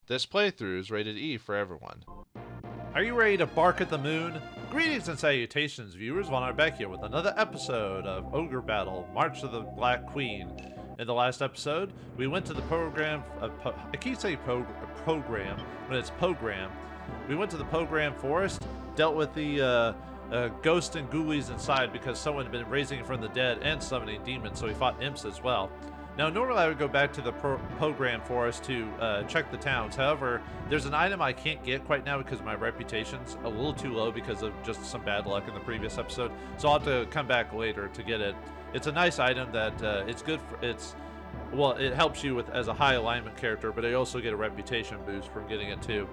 This playthrough is rated E for everyone. Are you ready to bark at the moon? Greetings and salutations, viewers. Vauldemare back here with another episode of Ogre Battle, March of the Black Queen. In the last episode, we went to the program, I keep saying program, when it's program. We went to the program forest, dealt with the ghosts and ghoulies inside because someone had been raising from the dead and summoning demons, so we fought imps as well. Now, normally I would go back to the program forest to check the towns. However, there's an item I can't get quite now because my reputation's a little too low because of just some bad luck in the previous episode. So I'll have to come back later to get it. It's a nice item that it's good for, well, it helps you with as a high alignment character, but you also get a reputation boost from getting it too.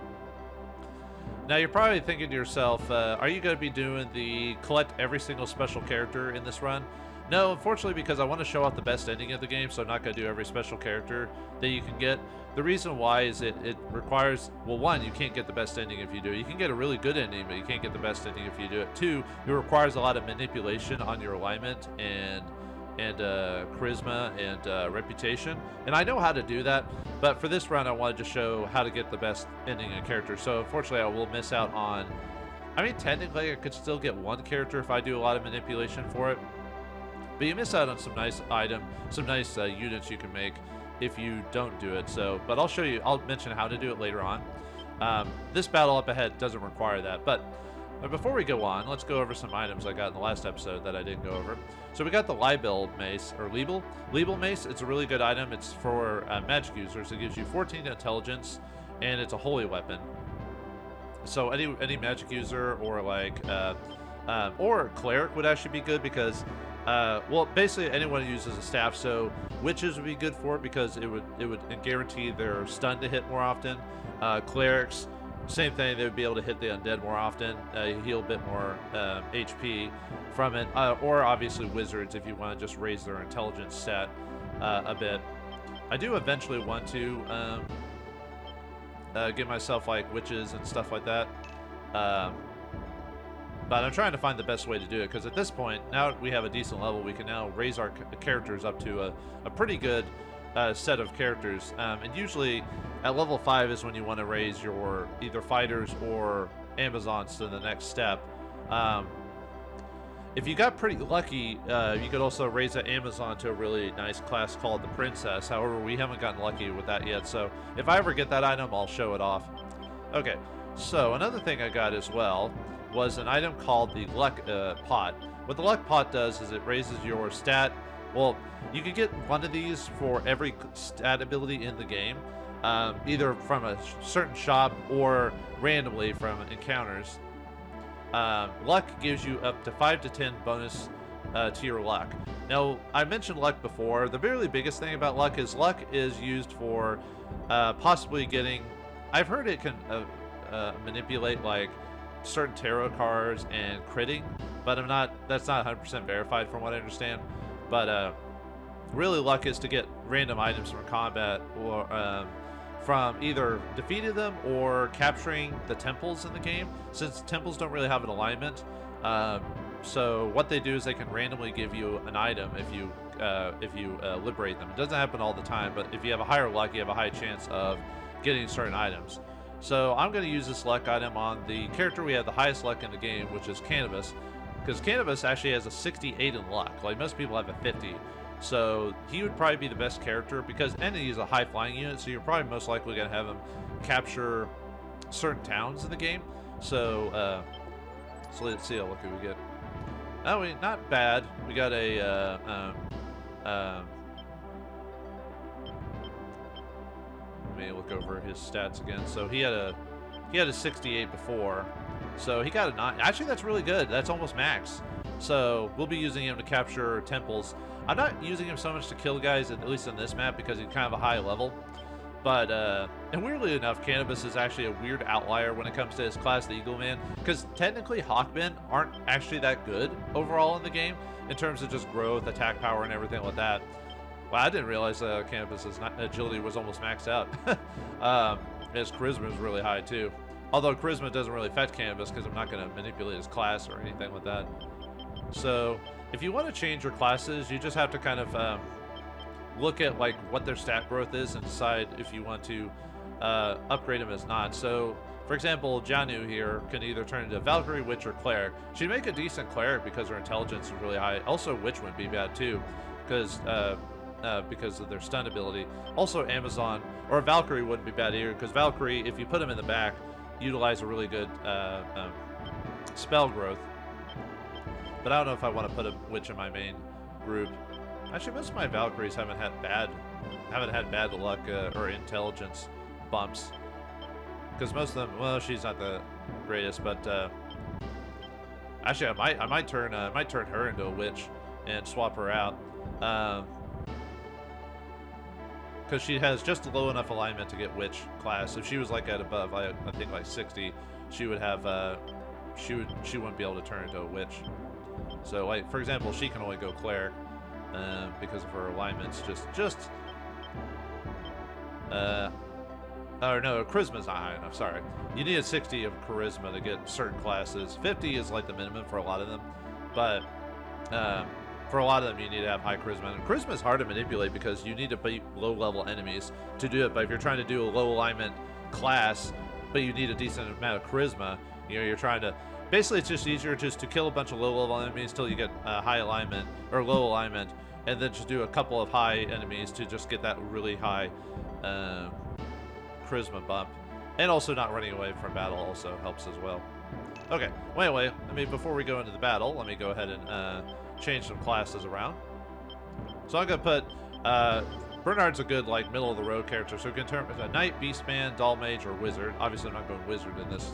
Now you're probably thinking to yourself, are you going to be doing the collect every single special character in this run? No, unfortunately, because I want to show off the best ending of the game, so I'm not going to do every special character that you can get. The reason why is it requires, well, one, you can't get the best ending if you do it. You can get a really good ending, but you can't get the best ending if you do it. Two, it requires a lot of manipulation on your alignment and charisma and reputation. And I know how to do that, but for this run, I wanted to show how to get the best ending in a character. So unfortunately, I will miss out on, I mean, technically, I could still get one character if I do a lot of manipulation for it. But you miss out on some nice units you can make if you don't do it. So, but I'll show you, I'll mention how to do it later on. This battle up ahead doesn't require that. But before we go on, let's go over some items I got in the last episode that I didn't go over. So we got the Libel Mace, or Libel Mace. It's a really good item. It's for magic users. It gives you 14 intelligence, and it's a holy weapon. So any magic user or like, or cleric would actually be good because well, basically anyone who uses a staff, so witches would be good for it because it would guarantee their stun to hit more often. Clerics, same thing, they would be able to hit the undead more often, heal a bit more HP from it, or obviously wizards if you want to just raise their intelligence stat a bit. I do eventually want to get myself like witches and stuff like that. But I'm trying to find the best way to do it, because at this point, now we have a decent level, we can now raise our characters up to a pretty good set of characters. And usually at level 5 is when you want to raise your either fighters or Amazons to the next step. If you got pretty lucky, you could also raise an Amazon to a really nice class called the Princess. However, we haven't gotten lucky with that yet, so if I ever get that item, I'll show it off. Okay, so another thing I got as well was an item called the Luck Pot. What the Luck Pot does is it raises your stat. Well, you can get one of these for every stat ability in the game, either from a certain shop or randomly from encounters. Luck gives you up to 5 to 10 bonus to your luck. Now, I mentioned luck before. The really biggest thing about luck is used for possibly getting, I've heard it can manipulate like certain tarot cards and critting, but that's not 100% verified from what I understand. But really luck is to get random items from combat or from either defeating them or capturing the temples in the game, since temples don't really have an alignment. So what they do is they can randomly give you an item if you liberate them. It doesn't happen all the time, but if you have a higher luck, you have a high chance of getting certain items. So I'm going to use this luck item on the character we have the highest luck in the game, which is Cannabis, because Cannabis actually has a 68 in luck. Like most people have a 50. So he would probably be the best character because, and he's a high flying unit, so you're probably most likely going to have him capture certain towns in the game. So so let's see how lucky we get. Oh, not bad. We got a let me look over his stats again. So he had a 68 before, so he got a 9. Actually, that's really good. That's almost max. So we'll be using him to capture temples. I'm not using him so much to kill guys, at least in this map, because he's kind of a high level. But and weirdly enough, Cannabis is actually a weird outlier when it comes to his class, the Eagle Man, because technically Hawkmen aren't actually that good overall in the game in terms of just growth, attack power, and everything like that. Well, I didn't realize Cannabis's agility was almost maxed out. His charisma is really high too. Although charisma doesn't really affect Cannabis because I'm not going to manipulate his class or anything like that. So if you want to change your classes, you just have to kind of look at like what their stat growth is and decide if you want to upgrade him as not. So, for example, Janu here can either turn into Valkyrie, Witch, or Cleric. She'd make a decent Cleric because her intelligence is really high. Also, Witch wouldn't be bad too, because of their stun ability. Also, Amazon or Valkyrie wouldn't be bad either, because Valkyrie, if you put him in the back, utilize a really good spell growth. But I don't know if I want to put a Witch in my main group. Actually, most of my Valkyries haven't had bad luck or intelligence bumps. Because most of them, well, she's not the greatest, but actually, I might turn her into a Witch and swap her out. Because she has just low enough alignment to get Witch class. If she was like at above, I think like 60, she would have she wouldn't be able to turn into a Witch. So like, for example, she can only go Cleric because of her alignments. Or no, Charisma's not high enough, sorry. You need a 60 of Charisma to get certain classes. 50 is like the minimum for a lot of them, but for a lot of them you need to have high Charisma. And Charisma is hard to manipulate because you need to beat low-level enemies to do it, but if you're trying to do a low alignment class, but you need a decent amount of Charisma, you know, you're trying to... Basically, it's just easier just to kill a bunch of low-level enemies till you get high alignment, or low alignment, and then just do a couple of high enemies to just get that really high Charisma bump. And also not running away from battle also helps as well. Okay, well, anyway, before we go into the battle, let me go ahead and change some classes around. So I'm going to put... Bernard's a good, like, middle-of-the-road character, so we can turn a Knight, Beastman, Doll Mage, or Wizard. Obviously, I'm not going Wizard in this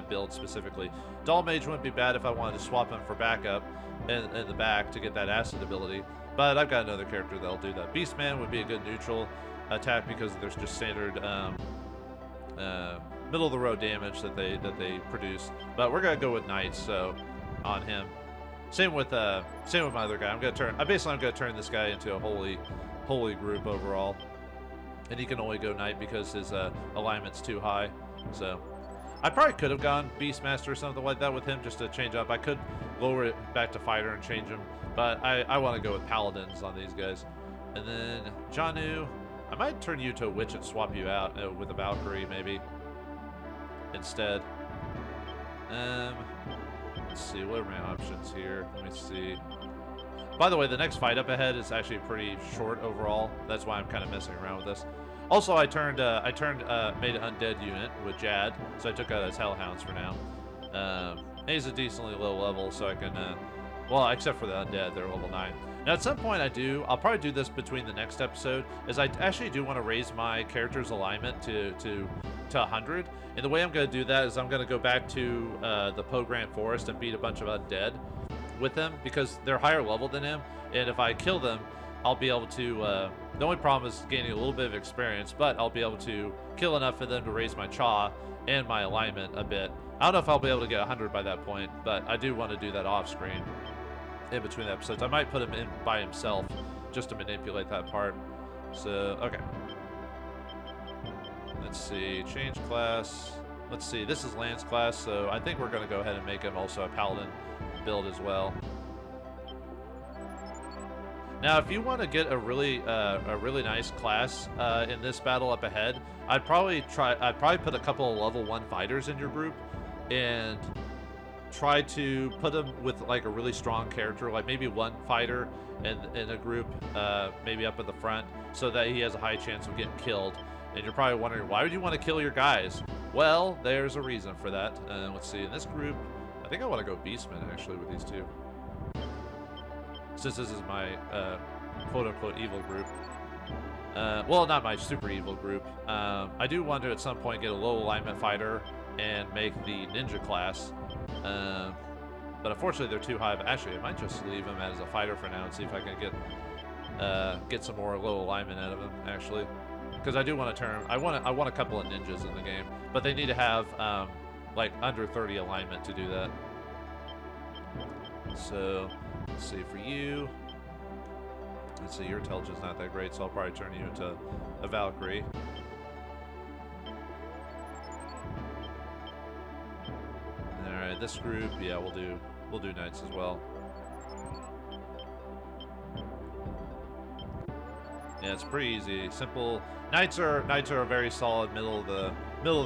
build specifically. Doll Mage wouldn't be bad if I wanted to swap him for backup in the back to get that acid ability, but I've got another character that'll do that. Beastman would be a good neutral attack because there's just standard middle-of-the-road damage that they produce. But we're gonna go with Knights, so on him. Same with my other guy. I'm gonna turn this guy into a holy group overall, and he can only go Knight because his alignment's too high. So I probably could have gone Beastmaster or something like that with him just to change up. I could lower it back to Fighter and change him, but I want to go with Paladins on these guys. And then Janu, I might turn you to a Witch and swap you out with a Valkyrie maybe instead. Let's see, what are my options here? Let me see. By the way, the next fight up ahead is actually pretty short overall. That's why I'm kind of messing around with this. Also, made an undead unit with Jad, so I took out his Hellhounds for now. He's a decently low level, so I can, well, except for the undead, they're level 9. Now, at some point I'll probably do this between the next episode, is I actually do want to raise my character's alignment to 100. And the way I'm going to do that is I'm going to go back to the Pogrant Forest and beat a bunch of undead with them, because they're higher level than him, and if I kill them, I'll be able to, the only problem is gaining a little bit of experience, but I'll be able to kill enough for them to raise my Cha and my alignment a bit. I don't know if I'll be able to get 100 by that point, but I do want to do that off screen in between the episodes. I might put him in by himself just to manipulate that part. So, okay. Let's see, change class. Let's see, this is Lance class, so I think we're going to go ahead and make him also a Paladin build as well. Now, if you want to get a really nice class in this battle up ahead, I'd probably put a couple of level 1 fighters in your group and try to put them with like a really strong character, like maybe one fighter in a group, maybe up at the front, so that he has a high chance of getting killed. And you're probably wondering, why would you want to kill your guys? Well, there's a reason for that. Let's see, in this group, I think I want to go Beastman actually with these two, since this is my quote-unquote evil group. Well, not my super evil group. I do want to at some point get a low alignment fighter and make the ninja class, but unfortunately they're too high. But actually, I might just leave him as a fighter for now and see if I can get some more low alignment out of him actually, because I do want to turn. I want a couple of ninjas in the game, but they need to have like under 30 alignment to do that. So let's see, for you, let's see, your intelligence is not that great, so I'll probably turn you into a Valkyrie. Alright, this group, yeah, we'll do Knights as well. Yeah, it's pretty easy. Simple. Knights are a very solid middle of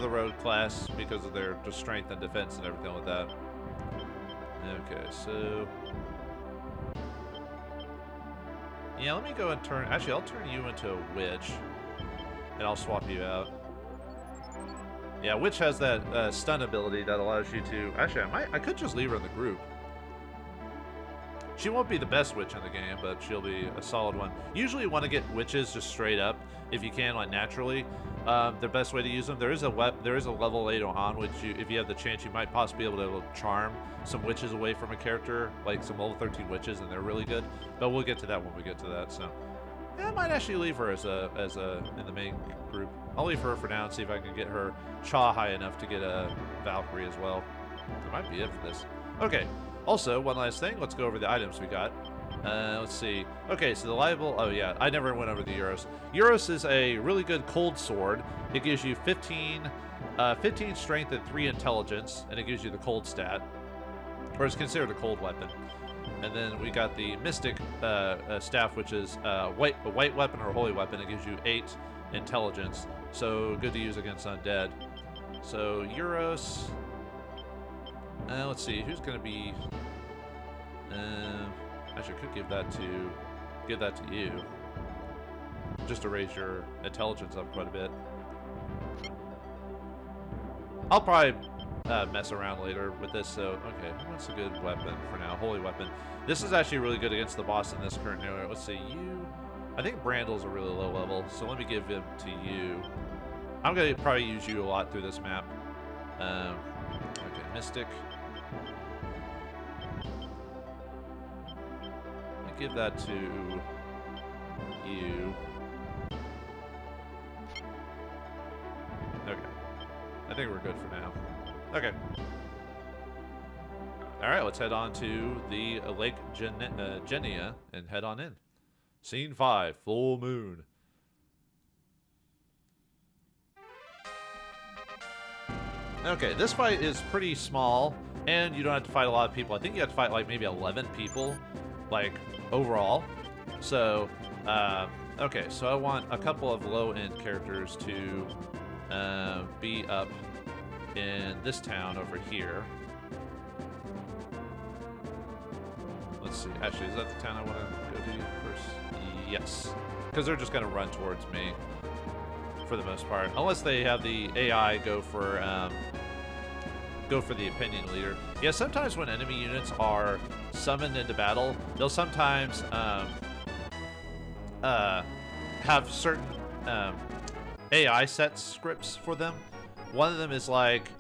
the road class because of their just strength and defense and everything like that. Okay, so yeah, let me go and turn. Actually, I'll turn you into a witch, and I'll swap you out. Yeah, witch has that stun ability that allows you to. Actually, I could just leave her in the group. She won't be the best witch in the game, but she'll be a solid one. Usually you want to get witches just straight up, if you can, like naturally. The best way to use them, there is a level later on, which if you have the chance, you might possibly be able to charm some witches away from a character, like some level 13 witches, and they're really good. But we'll get to that when we get to that. So yeah, I might actually leave her as a in the main group. I'll leave her for now and see if I can get her Cha high enough to get a Valkyrie as well. That might be it for this. Okay. Also, one last thing, let's go over the items we got. Let's see. Okay, so the liable... Oh, yeah, I never went over the Euros. Euros is a really good cold sword. It gives you 15 strength and 3 intelligence, and it gives you the cold stat. Or it's considered a cold weapon. And then we got the Mystic staff, which is a white weapon or a holy weapon. It gives you 8 intelligence, so good to use against undead. So, Euros... let's see, who's gonna be... actually, I could give that to you. Just to raise your intelligence up quite a bit. I'll probably mess around later with this, so... Okay, what's a good weapon for now? Holy weapon. This is actually really good against the boss in this current area. Let's see, you... I think Brandle's a really low level, so let me give him to you. I'm gonna probably use you a lot through this map. Okay, Mystic. Give that to you. Okay. I think we're good for now. Okay. Alright, let's head on to the Lake Jehennia and head on in. Scene 5, Full Moon. Okay, this fight is pretty small, and you don't have to fight a lot of people. I think you have to fight like maybe 11 people, like, overall. So, okay, so I want a couple of low-end characters to be up in this town over here. Let's see, actually, is that the town I want to go to first? Yes, because they're just going to run towards me for the most part, unless they have the AI go for the opinion leader. Yeah, sometimes when enemy units are summoned into battle, they'll sometimes have certain AI set scripts for them. One of them is like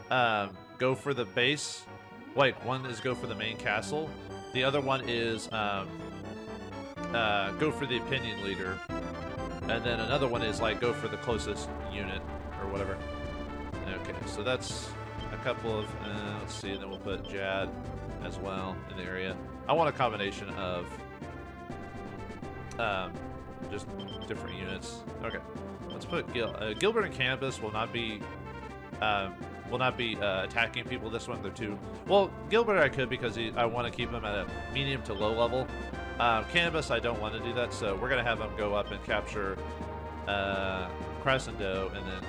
go for the base, like one is go for the main castle. The other one is go for the opinion leader, and then another one is like go for the closest unit or whatever. Okay, so that's a couple of, let's see, and then we'll put Jad as well in the area. I want a combination of just different units. Okay, let's put Gilbert and Cannabis will not be attacking people this one. They're too well. Gilbert I could because I want to keep him at a medium to low level. Cannabis I don't want to do that, so we're gonna have him go up and capture Crescendo and then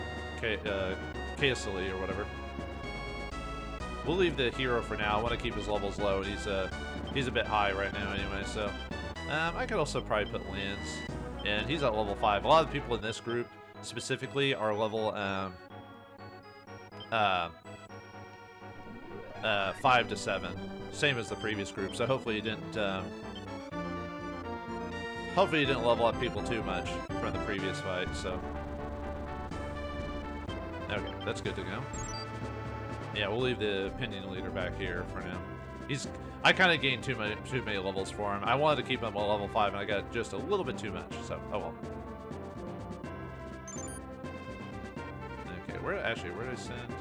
Kaesili or whatever. We'll leave the hero for now. I want to keep his levels low. He's a bit high right now anyway, so I could also probably put Lance, and he's at level 5. A lot of the people in this group specifically are level 5 to 7, same as the previous group. So hopefully you didn't level up people too much from the previous fight. So okay, that's good to go. Yeah, we'll leave the opinion leader back here for now. I kind of gained too many levels for him. I wanted to keep him at level 5, and I got just a little bit too much. So, oh well. Okay, where did I send?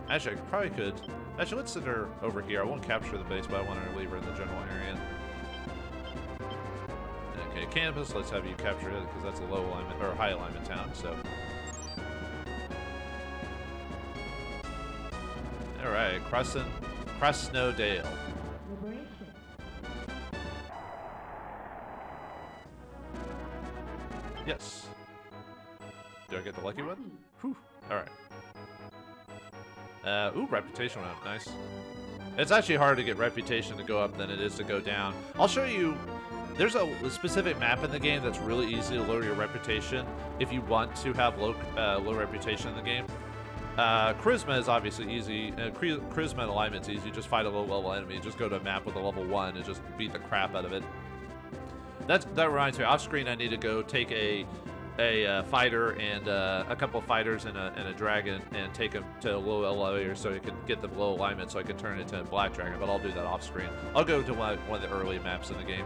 Actually, I probably could. Actually, let's send her over here. I won't capture the base, but I want her to leave her in the general area. Okay, Campus, let's have you capture it because that's a low alignment or high alignment town. So. All right, Crasnodale. Yes. Do I get the lucky one? Whew. Alright. Ooh, reputation went up. Nice. It's actually harder to get reputation to go up than it is to go down. I'll show you. There's a specific map in the game that's really easy to lower your reputation if you want to have low reputation in the game. Charisma is obviously easy. Charisma and alignment's easy. Just fight a low-level enemy. Just go to a map with a level 1 and just beat the crap out of it. That reminds me. Off screen, I need to go take a fighter and a couple of fighters and a dragon and take them to a low elevator so I can get the low alignment so I can turn it into a black dragon. But I'll do that off screen. I'll go to one of the early maps in the game.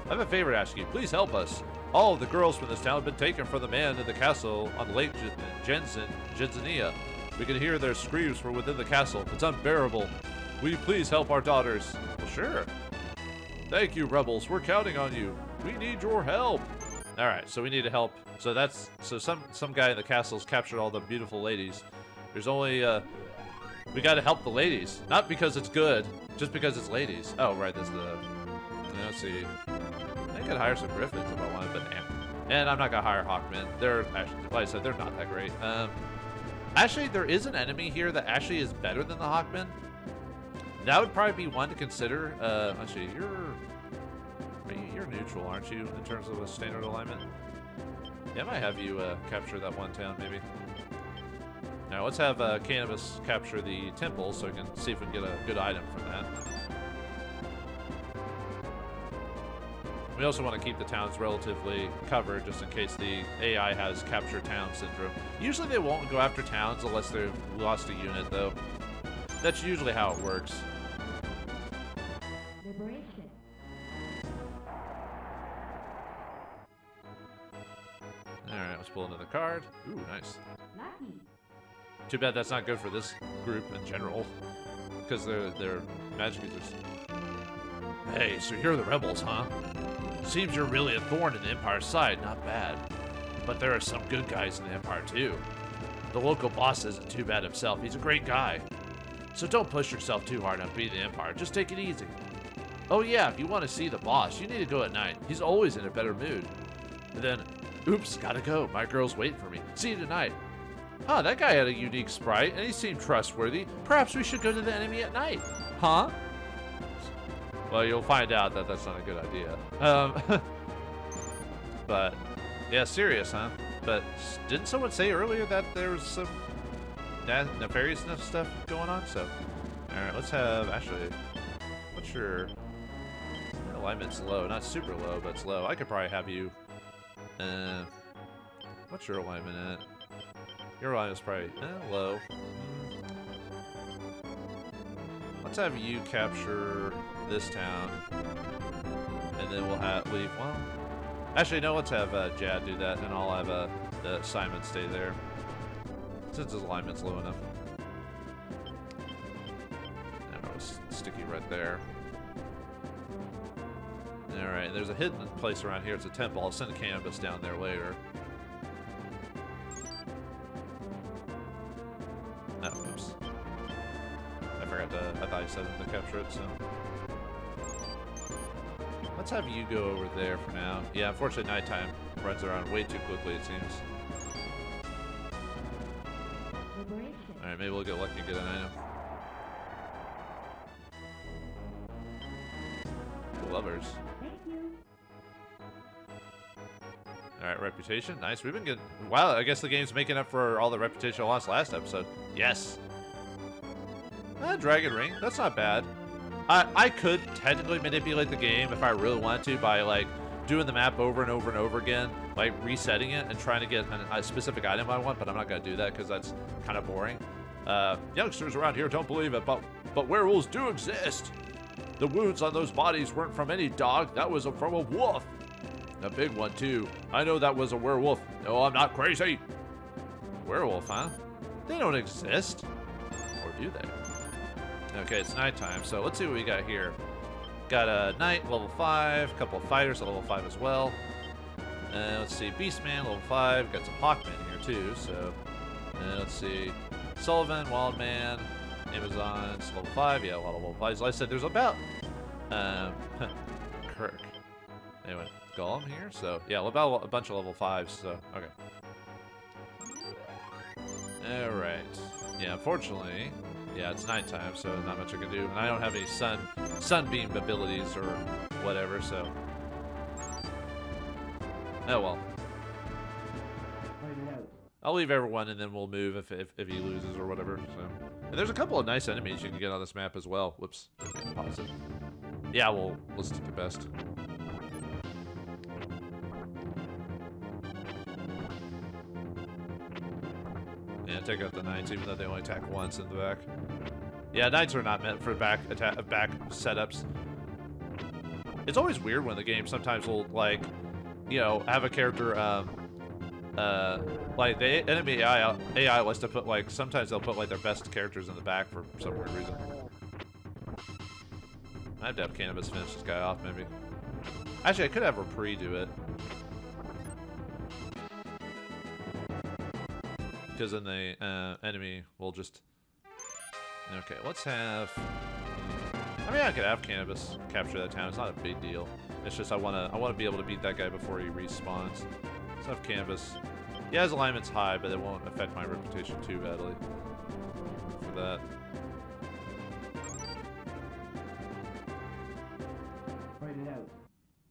I have a favor to ask you. Please help us. All of the girls from this town have been taken from the man in the castle on Lake jehennia. We can hear their screams from within the castle. It's unbearable. Will you please help our daughters? Well, sure. Thank you, rebels. We're counting on you. We need your help. All right, so we need to help. So some guy in the castle's captured all the beautiful ladies. There's only we got to help the ladies, not because it's good, just because it's ladies. Oh, right, that's the. Let's see. I could hire some griffins if I wanted, but and I'm not gonna hire hawkmen. They're actually, like I said, they're not that great. Actually, there is an enemy here that actually is better than the hawkmen. That would probably be one to consider. Actually, you're neutral, aren't you, in terms of a standard alignment? Yeah, I might have you capture that one town, maybe. Now, let's have Cannabis capture the temple so we can see if we can get a good item from that. We also want to keep the towns relatively covered just in case the AI has capture town syndrome. Usually they won't go after towns unless they've lost a unit, though. That's usually how it works. Liberation. Alright, let's pull another card. Ooh, nice. Lucky. Too bad that's not good for this group in general. Because they're magic users. Hey, so you're the rebels, huh? Seems you're really a thorn in the Empire's side. Not bad. But there are some good guys in the Empire, too. The local boss isn't too bad himself. He's a great guy. So don't push yourself too hard on beating the Empire. Just take it easy. Oh yeah, if you want to see the boss, you need to go at night. He's always in a better mood. And then, oops, gotta go. My girl's waiting for me. See you tonight. Huh, that guy had a unique sprite, and he seemed trustworthy. Perhaps we should go to the enemy at night. Huh? Well, you'll find out that that's not a good idea. But, yeah, serious, huh? But didn't someone say earlier that there was some nefarious stuff going on? So, alright, let's have, actually, what's your alignment's low? Not super low, but it's low. I could probably have you, what's your alignment at? Your alignment's probably, low. Let's have you capture this town, and then we'll leave. Well, actually, no. Let's have Jad do that, and I'll have Simon stay there, since his alignment's low enough. Let's stick you right there. All right. There's a hidden place around here. It's a temple. I'll send a canvas down there later. Oh, oops. I thought you said him to capture it, so. Let's have you go over there for now. Yeah, unfortunately, nighttime runs around way too quickly, it seems. Alright, maybe we'll get lucky and get an item. Lovers. Alright, reputation. Nice. We've been getting... Wow, I guess the game's making up for all the reputation I lost last episode. Yes. Dragon Ring. That's not bad. I could technically manipulate the game if I really wanted to by, like, doing the map over and over and over again, like, resetting it and trying to get a specific item I want, but I'm not going to do that because that's kind of boring. Youngsters around here don't believe it, but werewolves do exist. The wounds on those bodies weren't from any dog. That was from a wolf. A big one, too. I know that was a werewolf. No, I'm not crazy. Werewolf, huh? They don't exist. Or do they? Okay, it's nighttime, so let's see what we got here. Got a knight, level 5, a couple of fighters at level 5 as well. Let's see, Beastman, level 5. Got some Hawkmen here, too, so... let's see, Sullivan, Wildman, Amazons, level 5. Yeah, a lot of level 5s. Like I said, there's about... Kirk. Anyway, golem here. So yeah, we'll battle a bunch of level 5s. So okay. All right. Yeah, unfortunately, yeah, it's nighttime, so not much I can do, and I don't have any sunbeam abilities or whatever. So oh well. I'll leave everyone, and then we'll move if he loses or whatever. So, and there's a couple of nice enemies you can get on this map as well. Whoops. Okay, pause it. Yeah, we'll stick to best. Yeah, take out the knights, even though they only attack once in the back. Yeah, knights are not meant for back setups. It's always weird when the game sometimes will, like, you know, have a character. Like the enemy AI likes to put, like, sometimes they'll put like their best characters in the back for some weird reason. I have to have Cannabis finish this guy off, maybe. Actually, I could have Referral do it. Because then the enemy will just... Okay, let's have... I mean, I could have Cannabis capture that town. It's not a big deal. It's just I wanna be able to beat that guy before he respawns. Let's have Cannabis. Yeah, his alignment's high, but it won't affect my reputation too badly for that.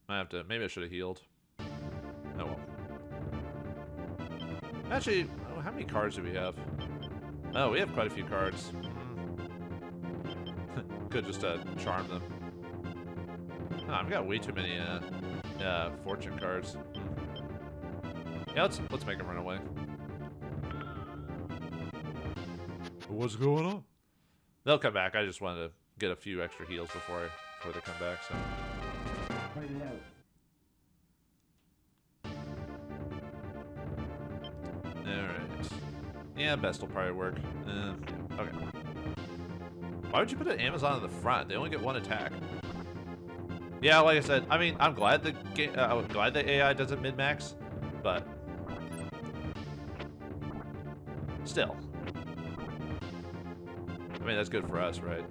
I have to. Maybe I should have healed. Oh well. Actually, oh, how many cards do we have? Oh, we have quite a few cards. Could just charm them. Oh, I've got way too many fortune cards. Yeah, let's make him run away. What's going on? They'll come back. I just wanted to get a few extra heals before they come back. So. All right. Yeah, best will probably work. Okay. Why would you put an Amazon in the front? They only get one attack. Yeah, like I said, I mean, I'm glad the AI doesn't min-max, but. Still. I mean, that's good for us, right?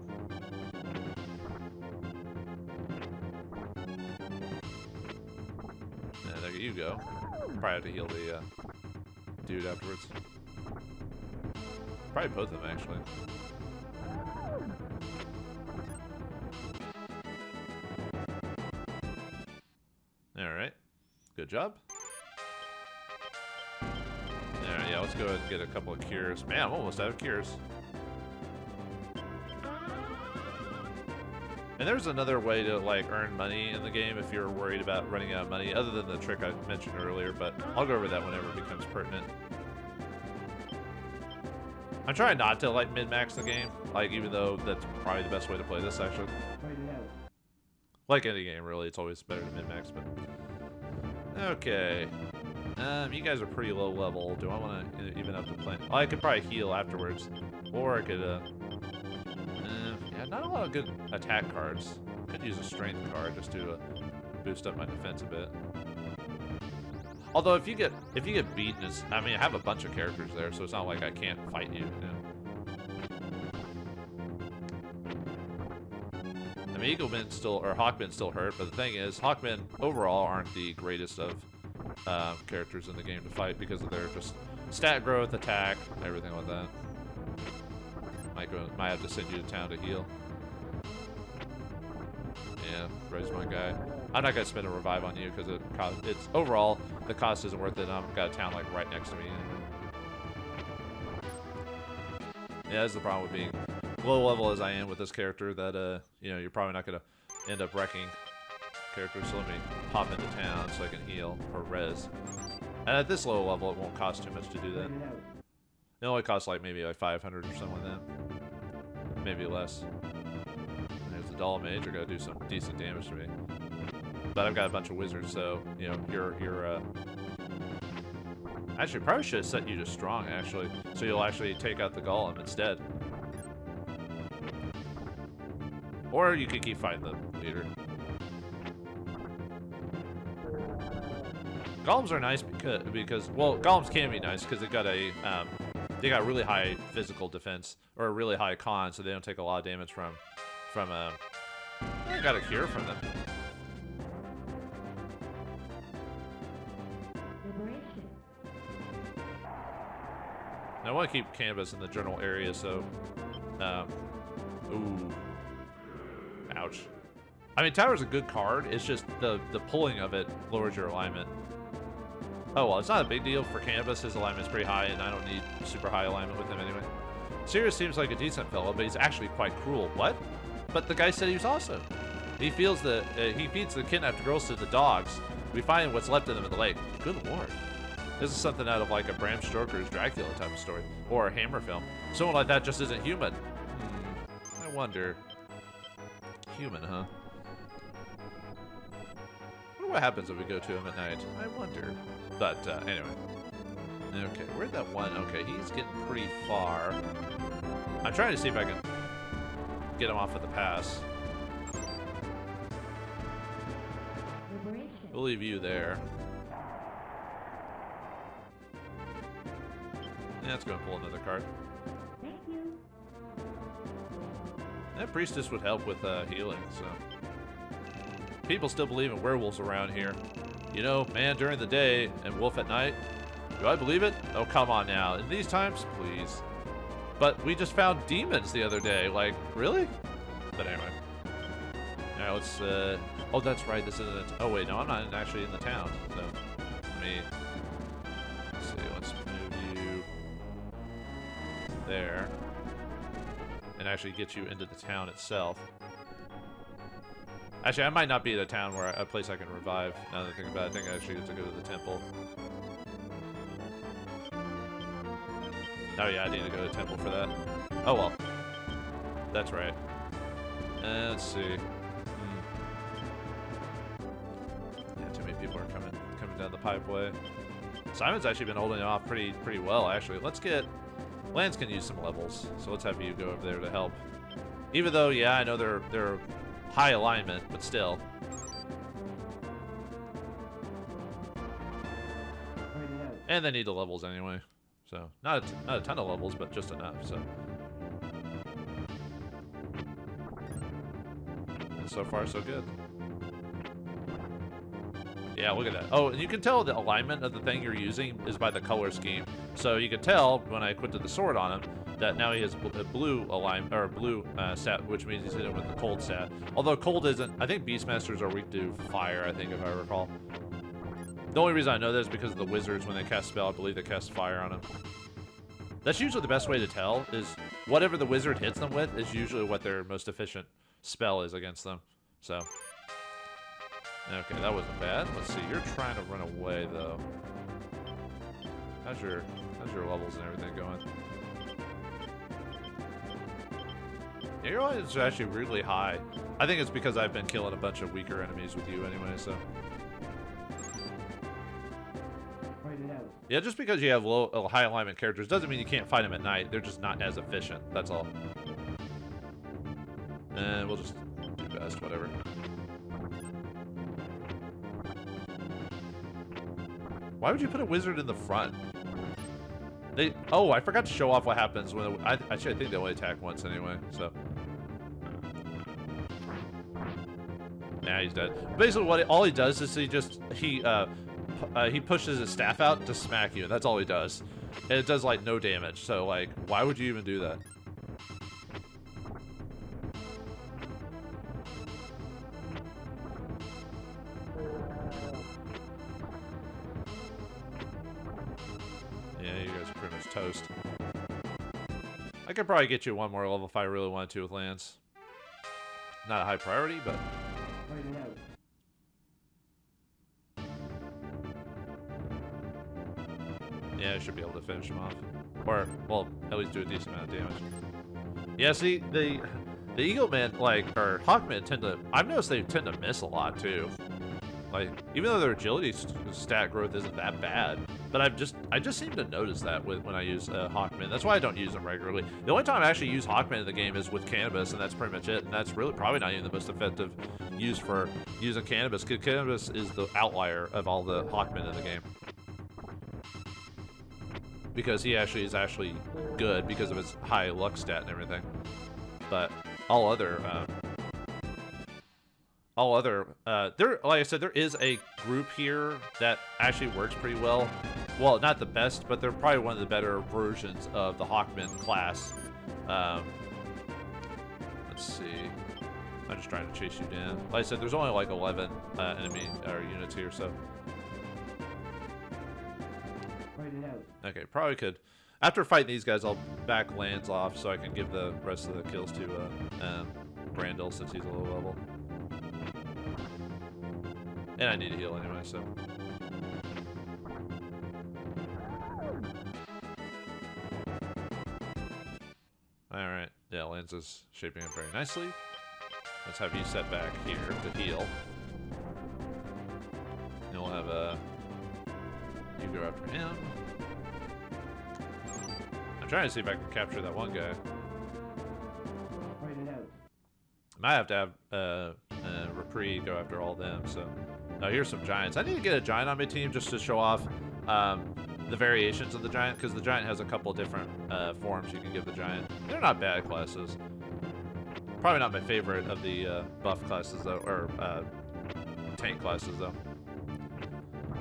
And there you go. Probably have to heal the dude afterwards. Probably both of them, actually. Alright. Good job. Alright, yeah, let's go ahead and get a couple of cures. Man, I'm almost out of cures. And there's another way to, like, earn money in the game if you're worried about running out of money, other than the trick I mentioned earlier, but I'll go over that whenever it becomes pertinent. I'm trying not to, like, min-max the game, like, even though that's probably the best way to play this, actually. Like any game, really, it's always better to min-max, but... Okay. You guys are pretty low level. Do I want to even up the plan? Oh, I could probably heal afterwards. Or I could, yeah, not a lot of good attack cards. Could use a strength card just to boost up my defense a bit. Although if you get beaten, I mean, I have a bunch of characters there, so it's not like I can't fight you. I mean, Eaglemen still, or Hawkmen still hurt, but the thing is, Hawkmen overall aren't the greatest of characters in the game to fight because of their just stat growth, attack, everything like that. Might have to send you to town to heal. Yeah, raise my guy. I'm not gonna spend a revive on you because it's overall the cost isn't worth it. I've got a town like right next to me. Yeah, that's the problem with being low level as I am with this character. That you know, you're probably not gonna end up wrecking characters. So let me hop into town so I can heal or res. And at this low level, it won't cost too much to do that. It only costs like maybe like 500 or something like that. Maybe less. There's the Doll Mage. I gotta do some decent damage to me. But I've got a bunch of wizards, so you know you're actually probably should have set you to strong actually, so you'll actually take out the golem instead. Or you could keep fighting the leader. Golems are nice because well, golems can be nice because they got really high physical defense or a really high con, so they don't take a lot of damage from I got a cure from them. And I want to keep cannabis in the general area, so... ooh. Ouch. I mean, Tower's a good card. It's just the pulling of it lowers your alignment. Oh, well, it's not a big deal for cannabis. His alignment's pretty high, and I don't need super high alignment with him anyway. Sirius seems like a decent fellow, but he's actually quite cruel. What? But the guy said he was awesome. He feels that he feeds the kidnapped girls to the dogs. We find what's left of them in the lake. Good lord. This is something out of like a Bram Stoker's Dracula type of story, or a Hammer film. Someone like that just isn't human. I wonder. Human, huh? I wonder what happens if we go to him at night. I wonder. But anyway. Okay, where'd that one? Okay, he's getting pretty far. I'm trying to see if I can get him off at the pass. We'll leave you there. Yeah, let's go and pull another card. Thank you. That priestess would help with healing, so. People still believe in werewolves around here. You know, man during the day and wolf at night. Do I believe it? Oh, come on now. In these times, please. But we just found demons the other day. Like, really? But anyway. Alright, let's, oh, that's right. This isn't, oh, wait, no, I'm not actually in the town. So, let me, let's see, let's move you there. And actually get you into the town itself. Actually, I might not be at a town where a place I can revive. Now that I think about it, I think I actually have to go to the temple. Oh yeah, I need to go to the temple for that. Oh well. That's right. Let's see. Yeah, too many people are coming down the pipeway. Simon's actually been holding it off pretty well, actually. Let's get... Lance can use some levels, so let's have you go over there to help. Even though, yeah, I know they're high alignment, but still. And they need the levels anyway. So, not a ton of levels, but just enough, so. And so far, so good. Yeah, look at that. Oh, and you can tell the alignment of the thing you're using is by the color scheme. So you can tell when I equipped the sword on him that now he has a blue alignment, or blue stat, which means he's hitting with the cold stat. Although cold isn't, I think Beastmasters are weak to fire, I think, if I recall. The only reason I know this is because of the wizards, when they cast spell, I believe they cast fire on them. That's usually the best way to tell, is whatever the wizard hits them with is usually what their most efficient spell is against them. So, okay, that wasn't bad. Let's see, you're trying to run away, though. How's your levels and everything going? Yeah, your levels are actually really high. I think it's because I've been killing a bunch of weaker enemies with you anyway, so. Yeah, just because you have low, high alignment characters doesn't mean you can't fight them at night. They're just not as efficient. That's all. And we'll just do best, whatever. Why would you put a wizard in the front? Oh, I forgot to show off what happens when actually I think they only attack once anyway. So. Nah, he's dead. Basically, all he does is he pushes his staff out to smack you. That's all he does. And it does, like, no damage. So, like, why would you even do that? Yeah, you guys are pretty much toast. I could probably get you one more level if I really wanted to with Lance. Not a high priority, but... Yeah, I should be able to finish him off. Or, well, at least do a decent amount of damage. Yeah, see, the Eagle Man, like, or Hawkmen tend to... I've noticed they tend to miss a lot, too. Like, even though their agility stat growth isn't that bad. But I just seem to notice that when I use Hawkmen. That's why I don't use them regularly. The only time I actually use Hawkmen in the game is with Cannabis, and that's pretty much it. And that's really probably not even the most effective use for using Cannabis, because Cannabis is the outlier of all the Hawkmen in the game. Because he actually is good because of his high luck stat and everything. But all other, like I said, there is a group here that actually works pretty well. well, not the best, but they're probably one of the better versions of the Hawkman class. Let's see. I'm just trying to chase you down. Like I said, there's only like 11 enemy or units here, so. Okay, probably could. After fighting these guys, I'll back Lands off so I can give the rest of the kills to Brandel since he's a low level. And I need to heal anyway, so. Alright, yeah, Lands is shaping up very nicely. Let's have you set back here to heal. And we'll have you go after him. I'm trying to see if I can capture that one guy. Might have to have Reprieve go after all them, so. Now here's some giants. I need to get a giant on my team just to show off the variations of the giant, because the giant has a couple different forms you can give the giant. They're not bad classes. Probably not my favorite of the buff classes, though, or tank classes, though.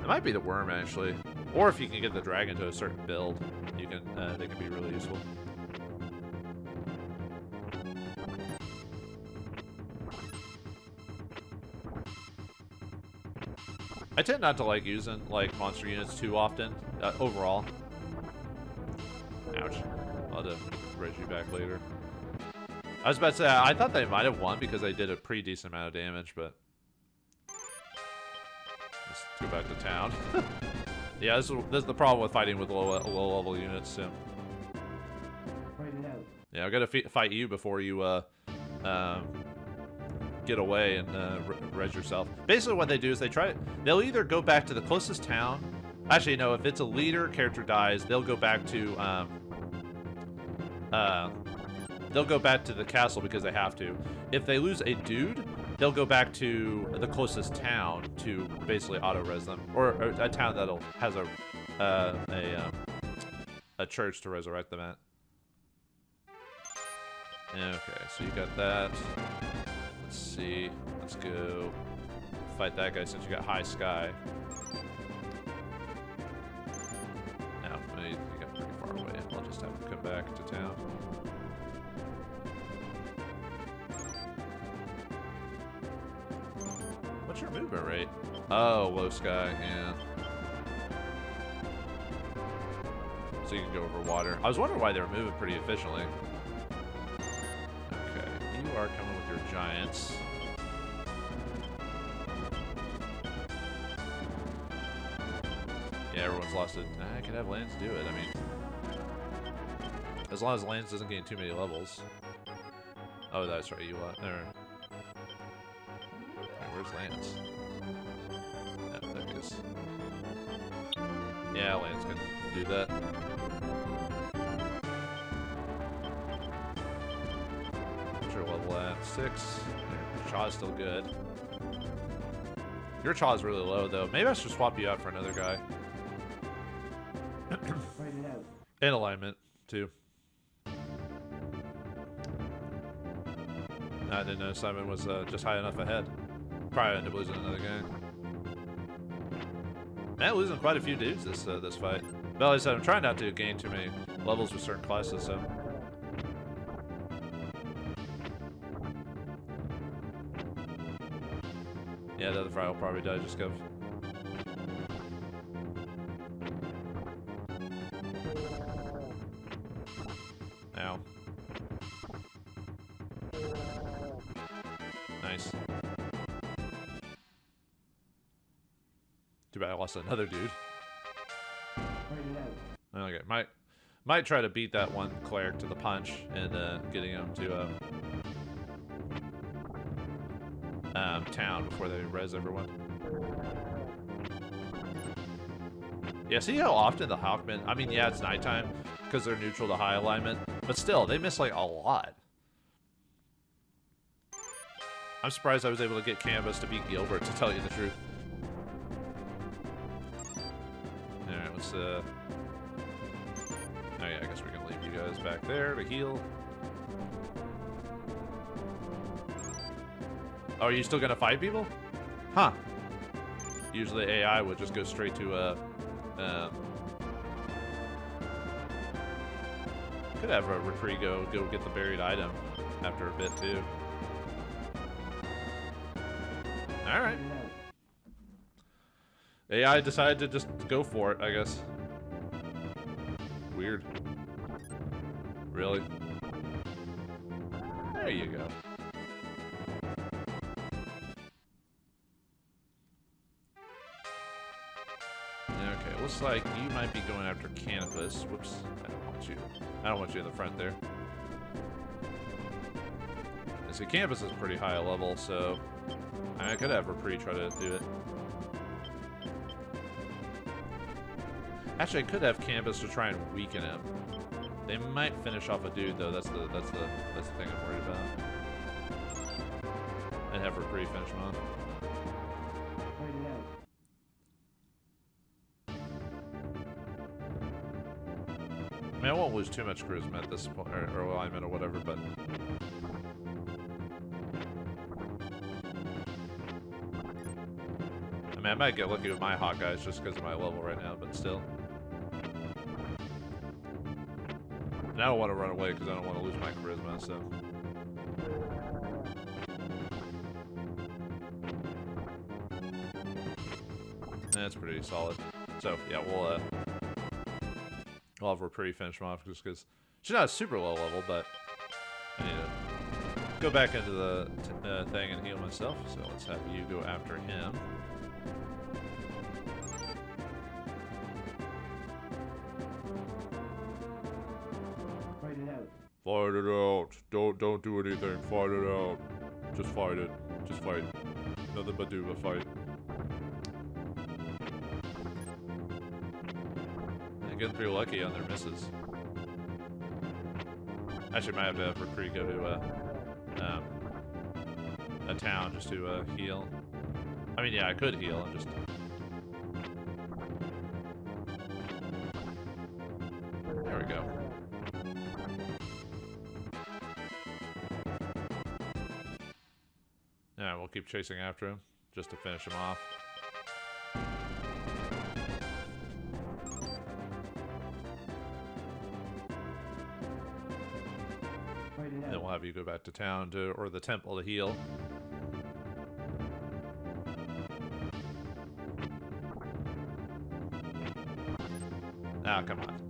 It might be the worm, actually. Or if you can get the dragon to a certain build, you can they can be really useful. I tend not to like using like monster units too often, overall. Ouch. I'll have to raise you back later. I was about to say, I thought they might have won because they did a pretty decent amount of damage, but... Let's go back to town. Yeah, this is the problem with fighting with low-level units, too. Yeah, I gotta fight you before you, get away and res yourself. Basically what they do is they'll either go back to the closest town. Actually, no, if it's a leader, character dies, they'll go back to the castle because they have to. If they lose a dude, they'll go back to the closest town to basically auto-res them, or a town that'll has a church to resurrect them at. Okay, so you got that. Let's see. Let's go fight that guy since you got high sky. No, you got pretty far away. I'll just have him come back to town. What's your movement rate? Oh, low sky, yeah. So you can go over water. I was wondering why they were moving pretty efficiently. Okay, you are coming with your giants. Yeah, everyone's lost it. I could have Lands do it. I mean, as long as Lands doesn't gain too many levels. Oh, that's right. You want there. Where's Lance? Yeah, there he is. Yeah, Lance can do that. What's your level at? 6. Chaw's still good. Your Chaw's really low, though. Maybe I should swap you out for another guy. And alignment, too. I didn't know Simon was just high enough ahead. Probably end up losing another game. Man, losing quite a few dudes this fight. But like I said, I'm trying not to gain too many levels with certain classes, so. Yeah, the other fry will probably die just 'cause. Ow. Nice. Too bad I lost another dude. Okay, might try to beat that one cleric to the punch and getting him to town before they res everyone. Yeah, see how often the Hawkmen, I mean, yeah, it's nighttime because they're neutral to high alignment, but still, they miss like a lot. I'm surprised I was able to get Canvas to beat Gilbert, to tell you the truth. Alright, let's, oh yeah, I guess we can leave you guys back there to heal. Oh, are you still gonna fight people? Huh. Usually AI would just go straight to, Could have a Recree go get the buried item after a bit too. All right. AI decided to just go for it, I guess. Weird. Really? There you go. Okay, looks like you might be going after Campus. Whoops, I don't want you. I don't want you in the front there. And see, Campus is pretty high level, so I could have Repree try to do it. Actually, I could have Campus to try and weaken him. They might finish off a dude though. That's the thing I'm worried about. And have Repree finish him off. I mean, I won't lose too much charisma at this point, or alignment or whatever, but I mean, I might get lucky with my Hawkeyes just because of my level right now, but still. And I don't want to run away because I don't want to lose my charisma, so. That's pretty solid. So, yeah, we'll have Repree finish him off just because she's not a super low level, but I need to go back into the thing and heal myself. So let's have you go after him. Fight it out. Don't do anything. Fight it out. Just fight it. Just fight. Nothing but do but fight. I'm getting pretty lucky on their misses. Actually, might have to have Recree go to a town just to heal. I mean, yeah, I could heal and just. There we go. Yeah, we'll keep chasing after him just to finish him off. And then we'll have you go back to town or the temple to heal. Ah, come on.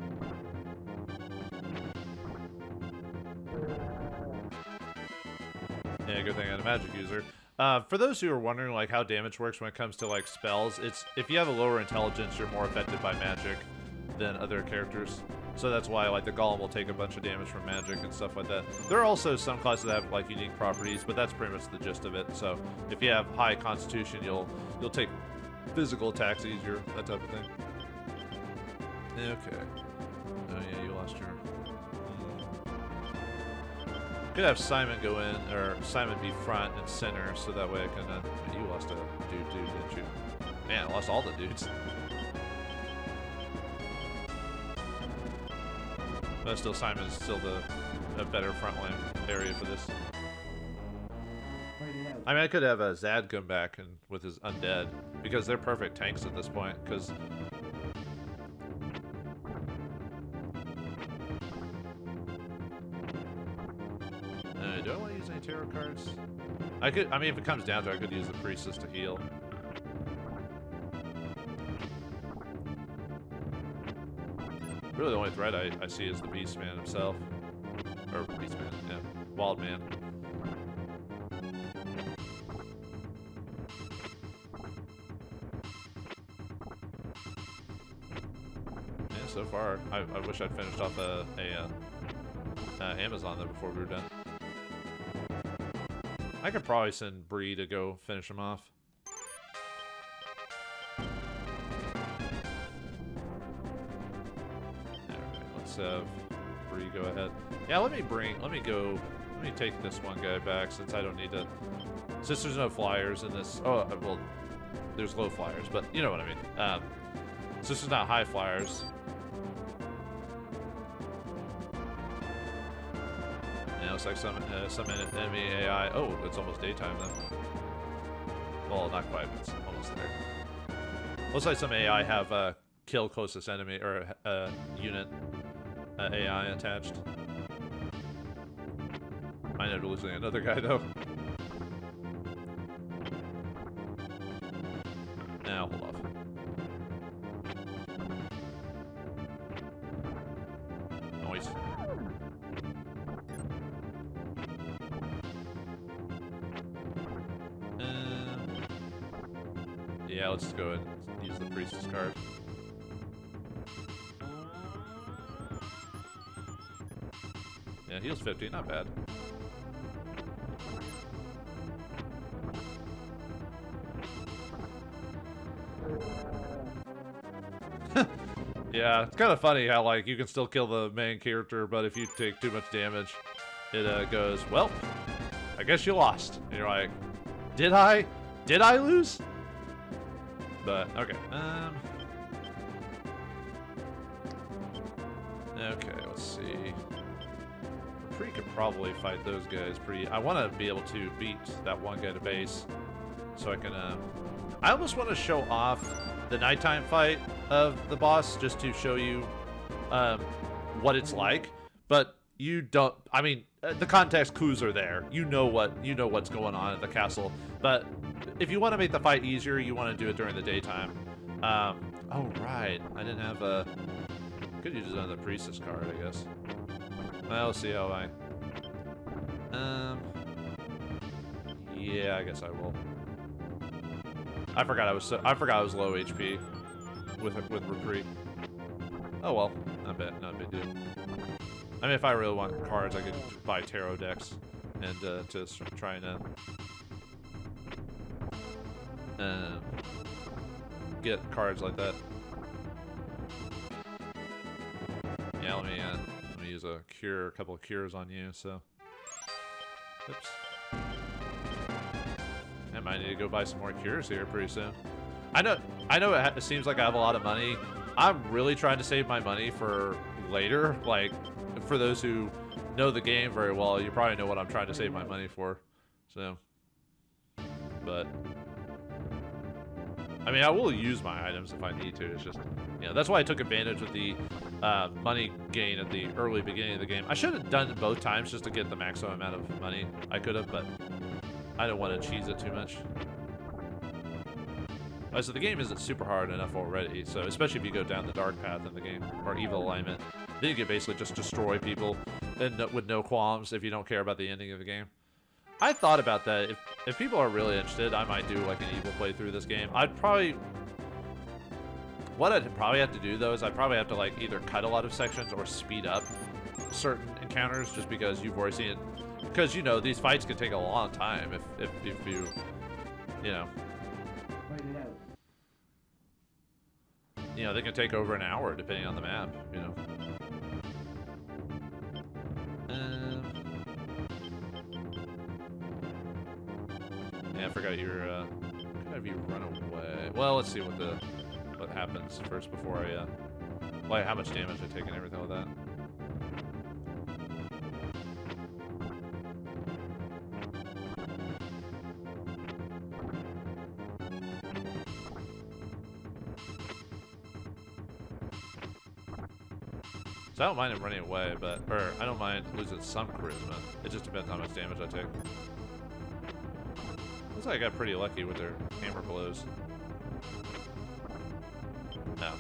Yeah, good thing I had a magic user. For those who are wondering like how damage works when it comes to like spells, it's if you have a lower intelligence, you're more affected by magic than other characters. So that's why like the Golem will take a bunch of damage from magic and stuff like that. There are also some classes that have like unique properties, but that's pretty much the gist of it. So if you have high constitution, you'll take physical attacks easier, that type of thing. Okay. Oh yeah, you lost your. Could have Simon go in, or Simon be front and center, so that way I can. You lost a dude, didn't you? Man, I lost all the dudes. But still, Simon's still a better front line area for this. I mean, I could have a Zad come back and with his undead because they're perfect tanks at this point. Because do I want to use any tarot cards? I could. I mean, if it comes down to it, I could use the priestess to heal. Really, the only threat I see is the Beastman himself. Or Beastman, yeah. Wildman. Yeah, so far, I wish I'd finished off Amazon there before we were done. I could probably send Bree to go finish him off. Let's have Bree go ahead. Yeah, let me take this one guy back since I don't need to. Since there's no flyers in this. Oh, well, there's low flyers, but you know what I mean. Since there's not high flyers. Yeah, looks like some enemy AI. Oh, it's almost daytime then. Well, not quite, but it's almost there. Looks like some AI have kill closest enemy or unit AI attached. Might end up losing another guy, though. Now, hold off. Noise. Yeah, let's just go ahead and use the priestess card. Yeah, heals 50, not bad. Yeah, it's kind of funny how, like, you can still kill the main character, but if you take too much damage, it goes, well, I guess you lost. And you're like, did I? Did I lose? But, okay. Okay, let's see. Free could probably fight those guys pretty... I want to be able to beat that one guy to base, so I can, I almost want to show off the nighttime fight of the boss, just to show you, what it's like, but you don't... I mean, the context clues are there. You know what's going on at the castle, but if you want to make the fight easier, you want to do it during the daytime. Oh, right. I didn't have a... Could use another priestess card, I guess. Well, let's see how I... Yeah, I guess I will. I forgot I was low HP with Referral. Oh well, not bad, not a big deal. I mean, if I really want cards, I could buy tarot decks and to try and get cards like that. Yeah, let me use a couple of cures on you. So, oops. I might need to go buy some more cures here pretty soon. I know it seems like I have a lot of money. I'm really trying to save my money for later. Like, for those who know the game very well, you probably know what I'm trying to save my money for. So, but I mean, I will use my items if I need to. It's just, you know, that's why I took advantage of the money gain at the early beginning of the game. I should have done it both times just to get the maximum amount of money I could have, but I don't want to cheese it too much. So the game isn't super hard enough already, so especially if you go down the dark path in the game, or evil alignment, then you can basically just destroy people and with no qualms if you don't care about the ending of the game. I thought about that. If people are really interested, I might do like an evil playthrough of this game. What I'd probably have to do though is I'd probably have to like either cut a lot of sections or speed up certain encounters, just because you've already seen it. Because, you know, these fights can take a long time if you, you know. You know, they can take over an hour depending on the map, you know. Yeah, I forgot your, could have you run away. Well, let's see what happens first before I, like how much damage I take and everything like that. So I don't mind him running away, or I don't mind losing some charisma. It just depends how much damage I take. Looks like I got pretty lucky with their hammer blows. No.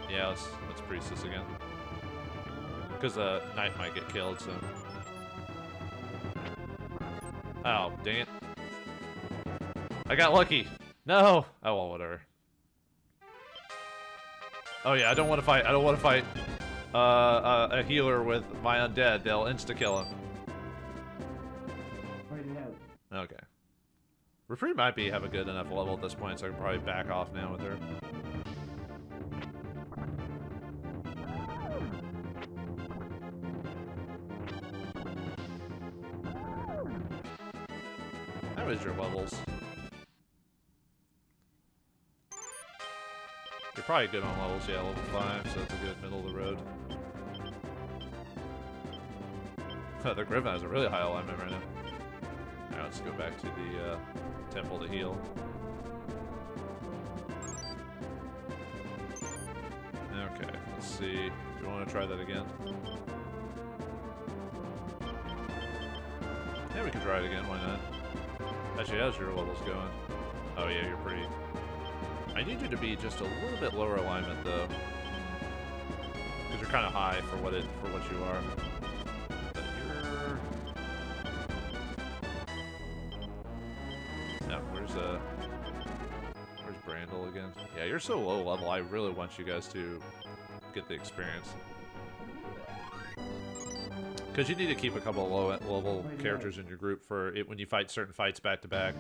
Yeah, let's priestess again. Because knight might get killed, so. Oh, dang it. I got lucky. No! Oh, well, whatever. Oh yeah, I don't want to fight. I don't want to fight a healer with my undead. They'll insta-kill him. Okay. Referral might have a good enough level at this point, so I can probably back off now with her. How is your levels? You're probably good on levels, yeah, level 5, so that's a good middle of the road. The Griffin has a really high alignment right now. Alright, let's go back to the temple to heal. Okay, let's see. Do you want to try that again? Yeah, we can try it again. Why not? Actually, how's your levels going? Oh yeah, you're pretty. I need you to be just a little bit lower alignment though, because you're kind of high for what you are. But you're. No, where's Brandel again? Yeah, you're so low level. I really want you guys to get the experience. Because you need to keep a couple of low-level characters in your group for it when you fight certain fights back-to-back.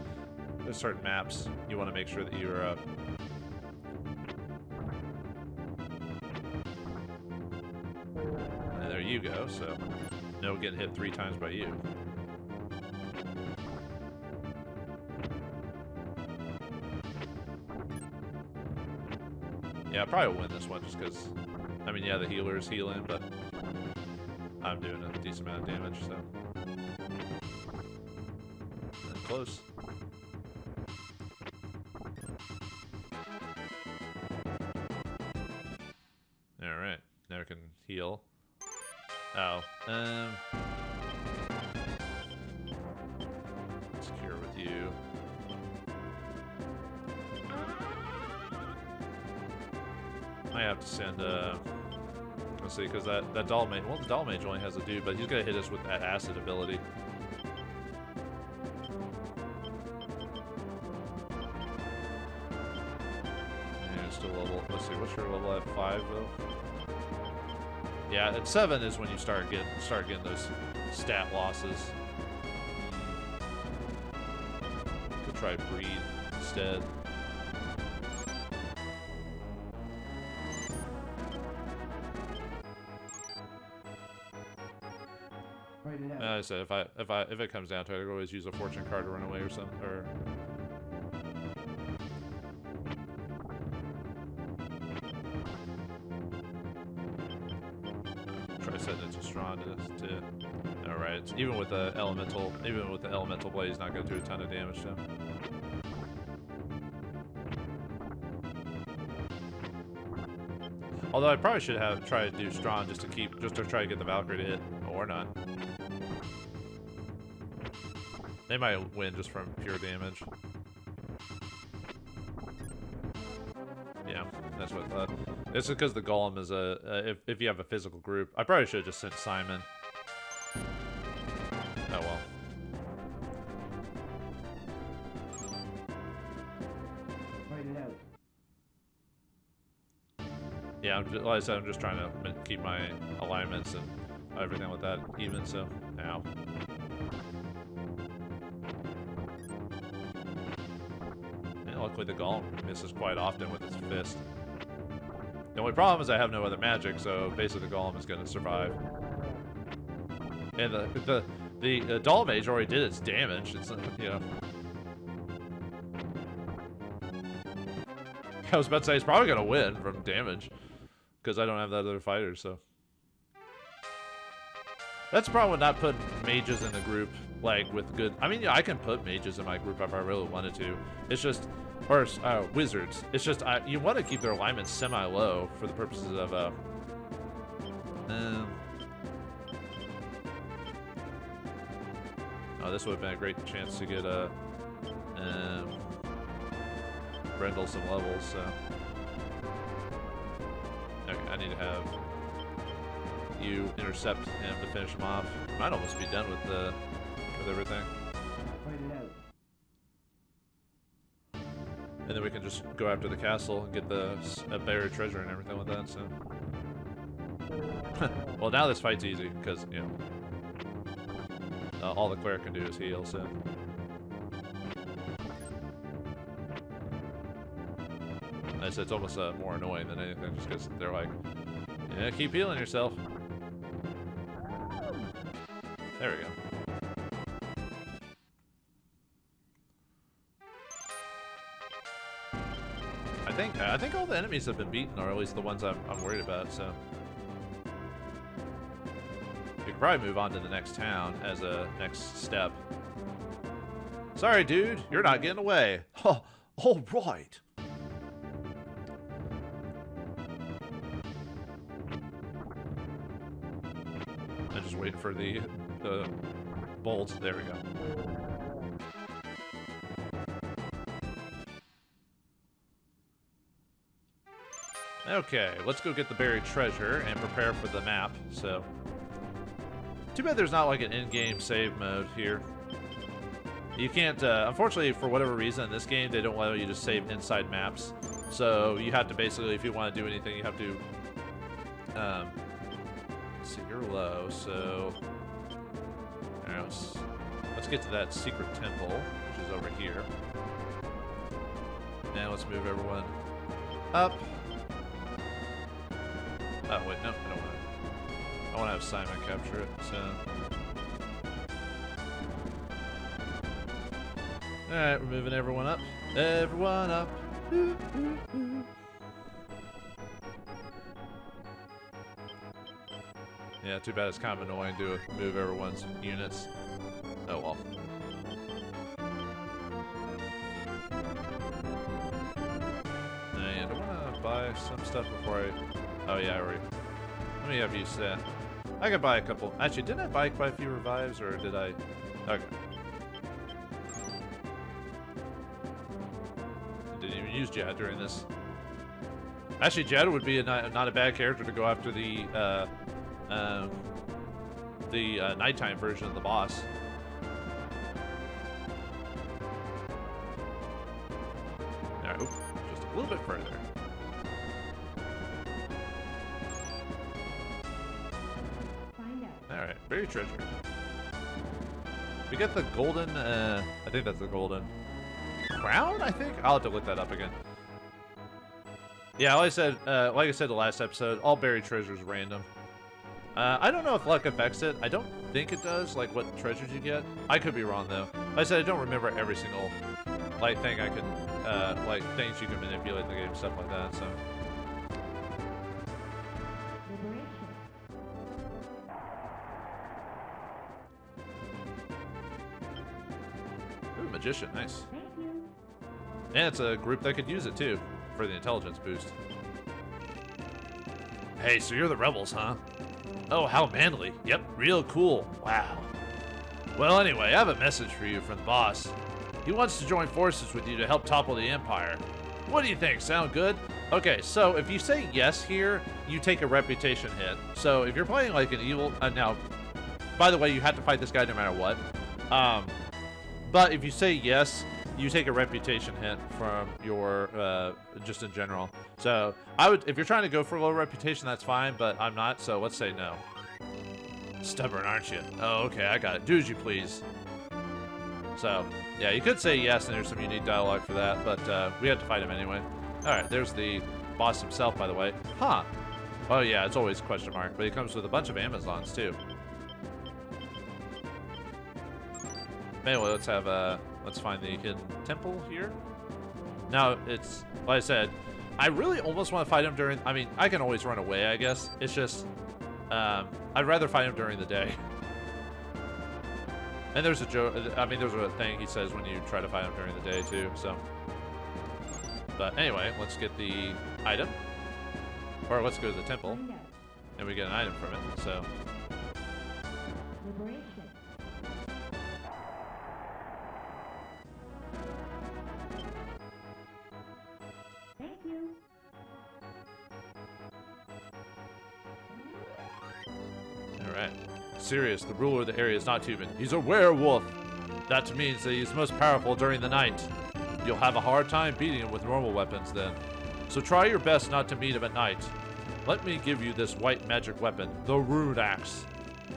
There's certain maps you want to make sure that you're... And there you go, so no getting hit 3 times by you. Yeah, I probably will win this one just because... I mean, yeah, the healer is healing, but... I'm doing a decent amount of damage, so. And close. Alright, now we can heal. Oh, let's cure with you. I have to send, let's see, because that doll mage, well, the doll mage only has a dude, but he's gonna hit us with that acid ability. Yeah, still level. Let's see, what's your level at 5 though? Yeah, at 7 is when you start getting those stat losses. We'll try breed instead. I said if it comes down to it, I could always use a fortune card to run away or something. Or try setting it to strong to. All right, even with the elemental blade, he's not going to do a ton of damage to him. Although I probably should have tried to do strong just to try to get the Valkyrie to hit or not. They might win just from pure damage. Yeah, that's what I thought. It's because the Golem is if you have a physical group. I probably should have just sent Simon. Oh well. Yeah, like I said, I'm just trying to keep my alignments and everything with that even, so, ow. And luckily the Golem misses quite often with his fist. The only problem is I have no other magic, so basically the Golem is going to survive. And the Doll Mage already did its damage, it's, you know. I was about to say it's probably going to win from damage. Because I don't have that other fighter, so. That's the problem with not putting mages in the group, like, with good... I mean, yeah, I can put mages in my group if I really wanted to. It's just... Or, wizards. It's just, you want to keep their alignment semi-low for the purposes of, Oh, this would have been a great chance to get, Brendel some levels, so... Okay, I need to have you intercept him to finish him off. Might almost be done with everything. And then we can just go after the castle and get the buried treasure and everything with that, so. Well, now this fight's easy, because, you know, all the cleric can do is heal, so. It's almost more annoying than anything, just because they're like, yeah, keep healing yourself. There we go. I think all the enemies have been beaten, or at least the ones I'm worried about. So we could probably move on to the next town as a next step. Sorry, dude, you're not getting away. Huh, all right. I'm just waiting for the bolt. There we go. Okay, let's go get the buried treasure and prepare for the map. So, too bad there's not like an in-game save mode here. You can't, unfortunately, for whatever reason in this game, they don't allow you to save inside maps. So you have to basically, if you want to do anything, you have to, let's see, you're low, so, all right, let's get to that secret temple, which is over here. Now let's move everyone up. Oh, wait, no, I don't want to. I want to have Simon capture it, so. Alright, we're moving everyone up. Everyone up. Ooh, ooh, ooh. Yeah, too bad it's kind of annoying to move everyone's units. Oh well. And I want to buy some stuff before I... Oh yeah, I already... Let me have you set. I could buy a couple... Actually, didn't I buy quite a few revives, or did I... Okay. Didn't even use Jad during this. Actually, Jad would be not a bad character to go after the nighttime version of the boss. Alright, just a little bit further. Alright, buried treasure. We get the golden, I think that's the golden crown, I think? I'll have to look that up again. Yeah, like I said the last episode, all buried treasures random. I don't know if luck affects it. I don't think it does, like what treasures you get. I could be wrong though. Like I said, I don't remember every single like thing I can, like things you can manipulate in the game, stuff like that. So. Ooh, magician, nice. And it's a group that could use it too for the intelligence boost. Hey, so you're the rebels, huh? Oh, how manly. Yep, real cool. Wow. Well, anyway, I have a message for you from the boss. He wants to join forces with you to help topple the Empire. What do you think? Sound good? Okay, so if you say yes here, you take a reputation hit. So if you're playing like an evil... now, by the way, you have to fight this guy no matter what. But if you say yes, you take a reputation hit from your, just in general. So, I would, if you're trying to go for low reputation, that's fine, but I'm not, so let's say no. Stubborn, aren't you? Oh, okay, I got it. Do as you please. So, yeah, you could say yes, and there's some unique dialogue for that, but we have to fight him anyway. Alright, there's the boss himself, by the way. Huh. Oh, yeah, it's always question mark, but he comes with a bunch of Amazons, too. Anyway, let's have, let's find the hidden temple here. Now, it's, like I said, I really almost want to fight him during, I mean, I can always run away, I guess. It's just, I'd rather fight him during the day. And there's a joke, I mean, there's a thing he says when you try to fight him during the day, too, so. But anyway, let's get the item. Or let's go to the temple. And we get an item from it, so. Alright. Sirius, the ruler of the area, is not human. He's a werewolf. That means that he's most powerful during the night. You'll have a hard time beating him with normal weapons then. So try your best not to meet him at night. Let me give you this white magic weapon, the Rune Axe.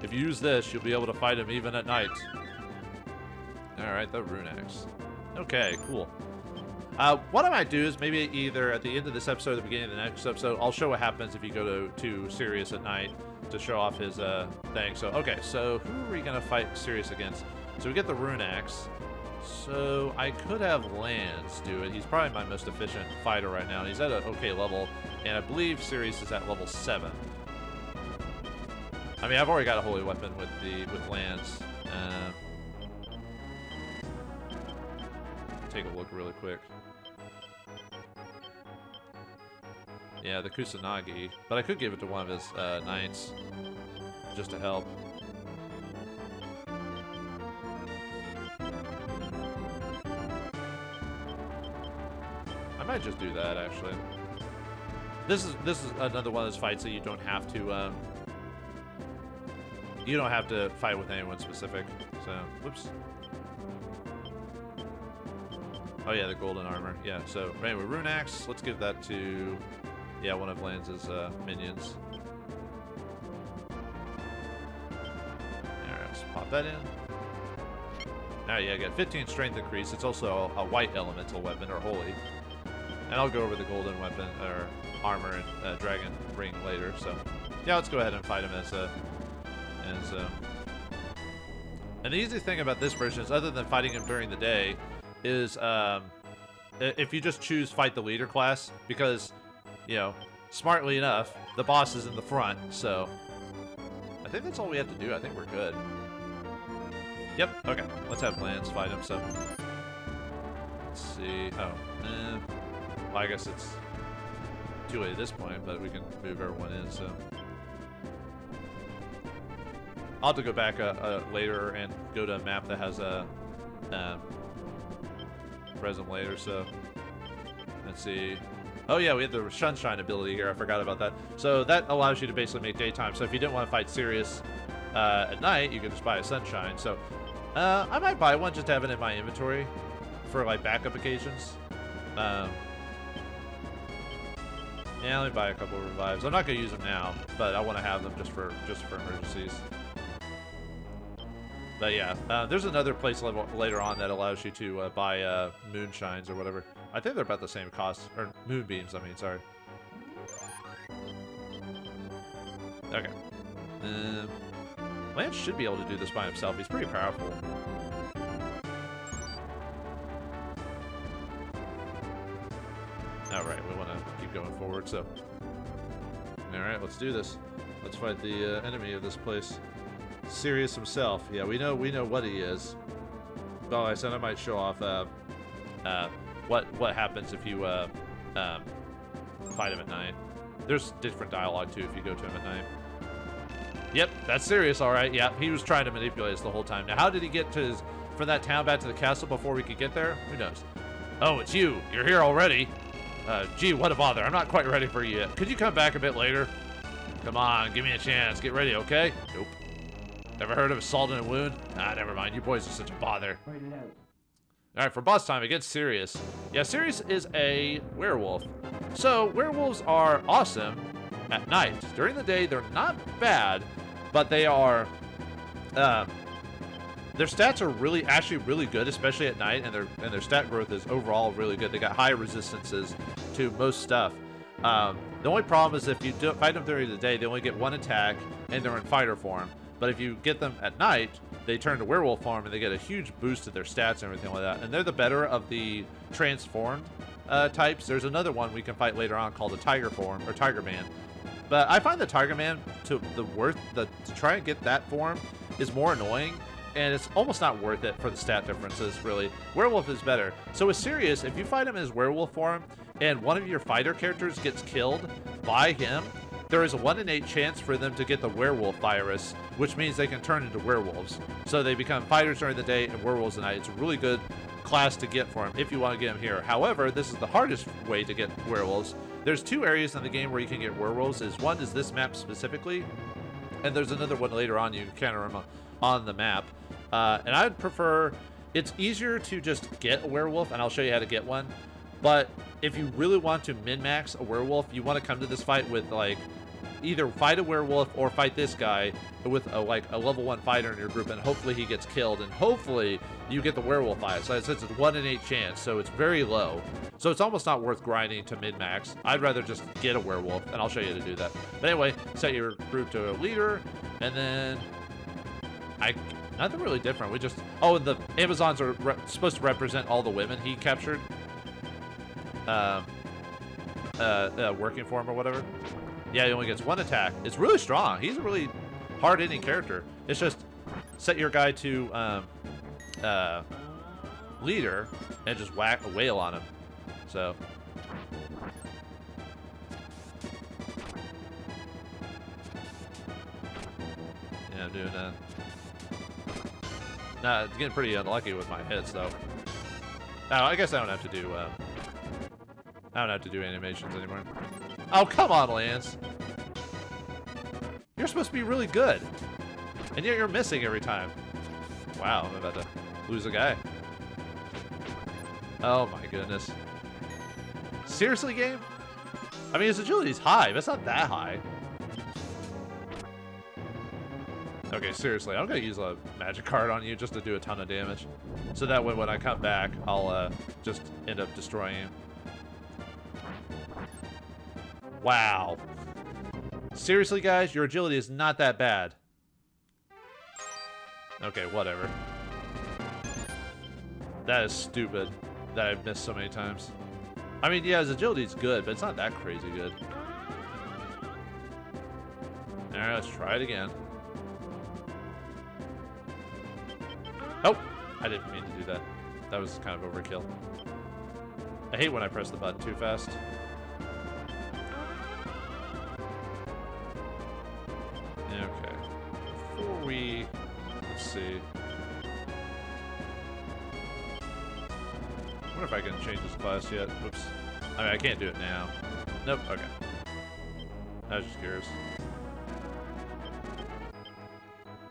If you use this, you'll be able to fight him even at night. Alright, the Rune Axe. Okay, cool. What I might do is maybe either at the end of this episode or the beginning of the next episode, I'll show what happens if you go to Sirius at night to show off his thing. So, okay, so who are we going to fight Sirius against? So we get the Rune Axe. So I could have Lance do it. He's probably my most efficient fighter right now. He's at an okay level, and I believe Sirius is at level 7. I mean, I've already got a holy weapon with Lance. Take a look really quick. Yeah, the Kusanagi. But I could give it to one of his knights, just to help. might just do that actually. This is another one of those fights that you don't have to fight with anyone specific. So, whoops. Oh yeah, the golden armor. Yeah. So anyway, rune axe. Let's give that to one of Lance's minions. Alright, let's pop that in. Now yeah, I get 15 strength increase. It's also a white elemental weapon or holy. And I'll go over the golden weapon or armor and dragon ring later. So yeah, let's go ahead and fight him and the easy thing about this version is, other than fighting him during the day, is if you just choose fight the leader class, because, you know, smartly enough, the boss is in the front, so I think that's all we have to do. I think we're good. Yep, okay. Let's have Lance fight him, so let's see. Oh, well, I guess it's too late at this point, but we can move everyone in, so I'll have to go back later and go to a map that has a present later, so let's see. Oh yeah, we have the sunshine ability here. I forgot about that. So that allows you to basically make daytime. So if you didn't want to fight Sirius at night, you can just buy a sunshine. So I might buy one just to have it in my inventory for like backup occasions. Yeah, let me buy a couple of revives. I'm not gonna use them now, but I want to have them just for emergencies. But yeah, there's another place later on that allows you to buy moonshines or whatever. I think they're about the same cost, or moonbeams, I mean, sorry. Okay. Lance should be able to do this by himself. He's pretty powerful. Alright, we want to keep going forward, so. Alright, let's do this. Let's fight the enemy of this place. Sirius himself. Yeah, we know what he is. Well, I said I might show off what happens if you fight him at night. There's different dialogue too if you go to him at night. Yep, that's Sirius, all right. Yeah, he was trying to manipulate us the whole time. Now, how did he get from that town back to the castle before we could get there? Who knows? Oh, it's you. You're here already. Gee, what a bother. I'm not quite ready for you yet. Could you come back a bit later? Come on, give me a chance. Get ready, okay? Nope. Never heard of Assault and a Wound? Ah, never mind. You boys are such a bother. Alright, for boss time against Sirius. Yeah, Sirius is a werewolf. So, werewolves are awesome at night. During the day, they're not bad, but they are... their stats are actually really good, especially at night, and their stat growth is overall really good. They got high resistances to most stuff. The only problem is if you fight them during the day, they only get one attack, and they're in fighter form. But if you get them at night, they turn to werewolf form and they get a huge boost to their stats and everything like that. And they're the better of the transformed types. There's another one we can fight later on called the Tiger form or Tiger Man. But I find the Tiger Man to try and get that form is more annoying, and it's almost not worth it for the stat differences, really. Werewolf is better. So with Sirius, if you fight him in his werewolf form and one of your fighter characters gets killed by him, there is a 1 in 8 chance for them to get the werewolf virus, which means they can turn into werewolves. So they become fighters during the day and werewolves at night. It's a really good class to get for them if you want to get them here. However, this is the hardest way to get werewolves. There's 2 areas in the game where you can get werewolves. One is this map specifically, and there's another one later on you can encounter them on the map. And I'd prefer, it's easier to just get a werewolf, and I'll show you how to get one. But if you really want to min-max a werewolf, you want to come to this fight with, like, either fight a werewolf or fight this guy with a level 1 fighter in your group, and hopefully he gets killed, and hopefully you get the werewolf fight. So it's a 1 in 8 chance, so it's very low. So it's almost not worth grinding to min-max. I'd rather just get a werewolf, and I'll show you how to do that. But anyway, set your group to a leader, and then nothing really different. We just... Oh, and the Amazons are supposed to represent all the women he captured. Working for him or whatever. Yeah, he only gets 1 attack. It's really strong. He's a really hard-hitting character. It's just set your guy to leader and just whack a whale on him. So... yeah, I'm doing that. Nah, it's getting pretty unlucky with my hits, though. Now, I guess I don't have to do... I don't have to do animations anymore. Oh, come on, Lance. You're supposed to be really good. And yet you're missing every time. Wow, I'm about to lose a guy. Oh my goodness. Seriously, game? I mean, his agility's high, but it's not that high. Okay, seriously, I'm gonna use a magic card on you just to do a ton of damage. So that way when I come back, I'll just end up destroying you. Wow. Seriously, guys, your agility is not that bad. Okay, whatever. That is stupid that I've missed so many times. I mean, yeah, his agility's good, but it's not that crazy good. Alright, let's try it again. Oh! I didn't mean to do that. That was kind of overkill. I hate when I press the button too fast. Okay. Before we... Let's see. I wonder if I can change this class yet. Whoops. I mean, I can't do it now. Nope, okay. I was just curious.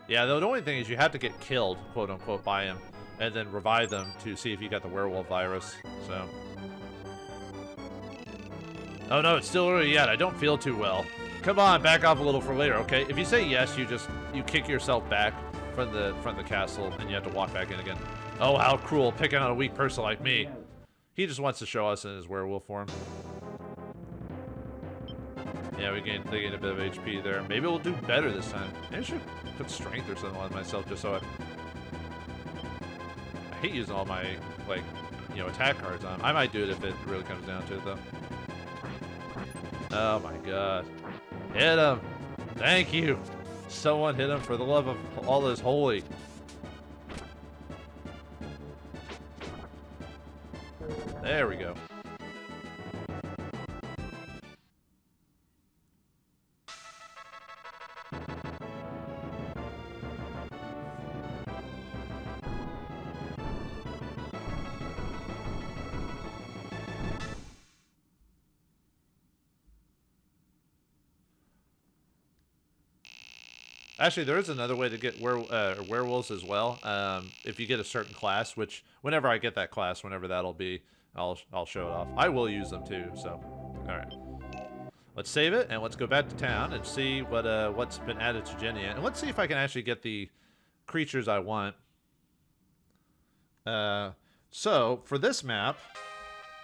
Yeah, the only thing is you have to get killed, quote unquote, by him, and then revive them to see if you got the werewolf virus, so. Oh no, it's still early yet. I don't feel too well. Come on, back off a little for later, okay? If you say yes, you kick yourself back from the castle, and you have to walk back in again. Oh, how cruel, picking on a weak person like me. He just wants to show us in his werewolf form. Yeah, they gained a bit of HP there. Maybe we'll do better this time. Maybe I should put strength or something on myself just so I hate using all my, like, you know, attack cards on. I might do it if it really comes down to it, though. Oh my god. Hit him! Thank you! Someone hit him for the love of all that is holy. There we go. Actually, there is another way to get werewolves as well. If you get a certain class, which whenever I get that class, whenever that'll be, I'll show it off. I will use them too. So, all right. Let's save it and let's go back to town and see what's been added to jehennia, and let's see if I can actually get the creatures I want. So for this map,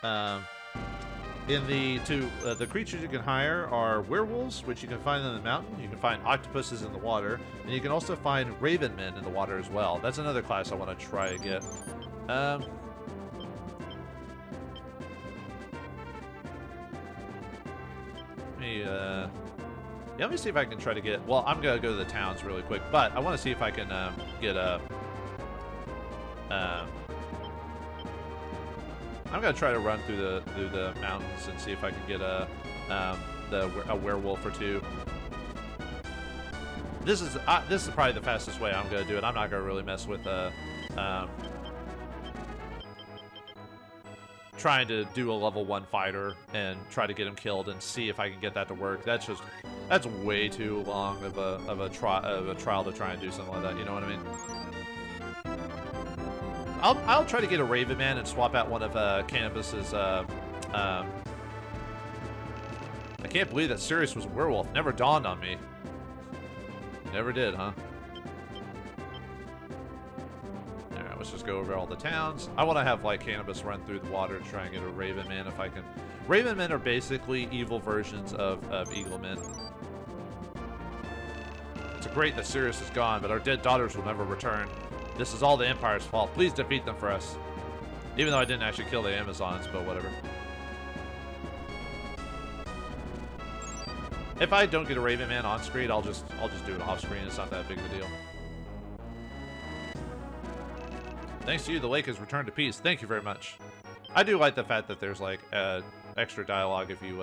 the creatures you can hire are werewolves, which you can find in the mountain. You can find octopuses in the water, and you can also find raven men in the water as well. That's another class I want to try to get. Let me see if I can try to get. Well, I'm gonna go to the towns really quick, but I want to see if I can get a. I'm gonna try to run through the mountains and see if I can get a werewolf or two. This is probably the fastest way I'm gonna do it. I'm not gonna really mess with trying to do a level 1 fighter and try to get him killed and see if I can get that to work. That's way too long of a trial to try and do something like that. You know what I mean? I'll try to get a Raven Man and swap out one of Cannabis's. I can't believe that Sirius was a werewolf. Never dawned on me. Never did, huh? Alright, let's just go over all the towns. I want to have, like, Cannabis run through the water to try and get a Raven Man if I can. Raven Men are basically evil versions of Eagle Men. It's great that Sirius is gone, but our dead daughters will never return. This is all the Empire's fault. Please defeat them for us. Even though I didn't actually kill the Amazons, but whatever. If I don't get a Raven Man on screen, I'll just do it off screen. It's not that big of a deal. Thanks to you, the lake has returned to peace. Thank you very much. I do like the fact that there's like extra dialogue if you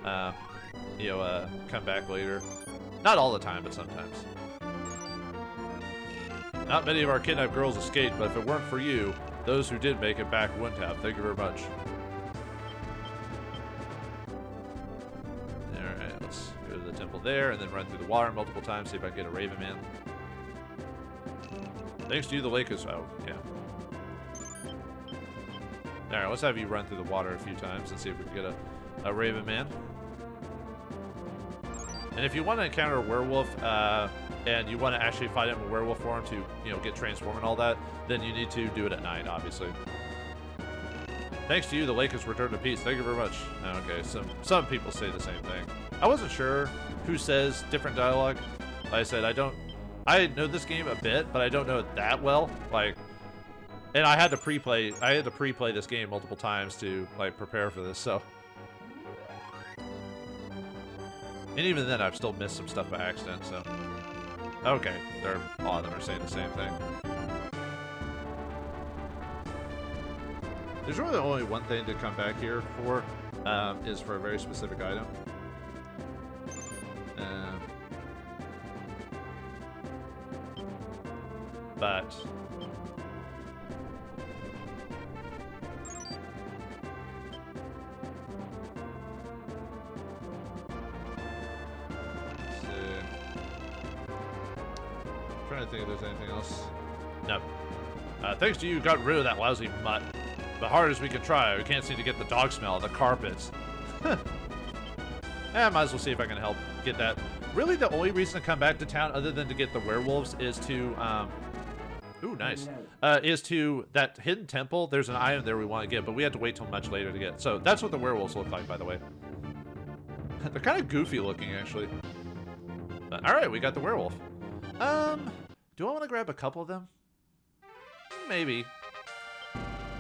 come back later. Not all the time, but sometimes. Not many of our kidnapped girls escaped, but if it weren't for you, those who did make it back wouldn't have. Thank you very much. there, and then run through the water multiple times, see if I can get a Raven Man. Thanks to you, the lake is... Oh, yeah. Alright, let's have you run through the water a few times and see if we can get a Raven Man. And if you want to encounter a werewolf, and you want to actually fight him in werewolf form to, you know, get transformed and all that, then you need to do it at night, obviously. Thanks to you, the lake has returned to peace. Thank you very much. Okay, some people say the same thing. I wasn't sure who says different dialogue. Like I said, I know this game a bit, but I don't know it that well. Like, and I had to pre-play this game multiple times to, like, prepare for this, so. And even then, I've still missed some stuff by accident, so. Okay, all of them are saying the same thing. There's really only one thing to come back here for, is for a very specific item. But... trying to think if there's anything else. No. Thanks to you, got rid of that lousy mutt. The hard as we could try, we can't seem to get the dog smell of the carpets. Might as well see if I can help get that. Really, the only reason to come back to town, other than to get the werewolves, is to, ooh, nice. Is to that hidden temple. There's an item there we want to get, but we have to wait till much later to get. So that's what the werewolves look like, by the way. They're kind of goofy looking, actually. All right, we got the werewolf. Do I want to grab a couple of them? Maybe.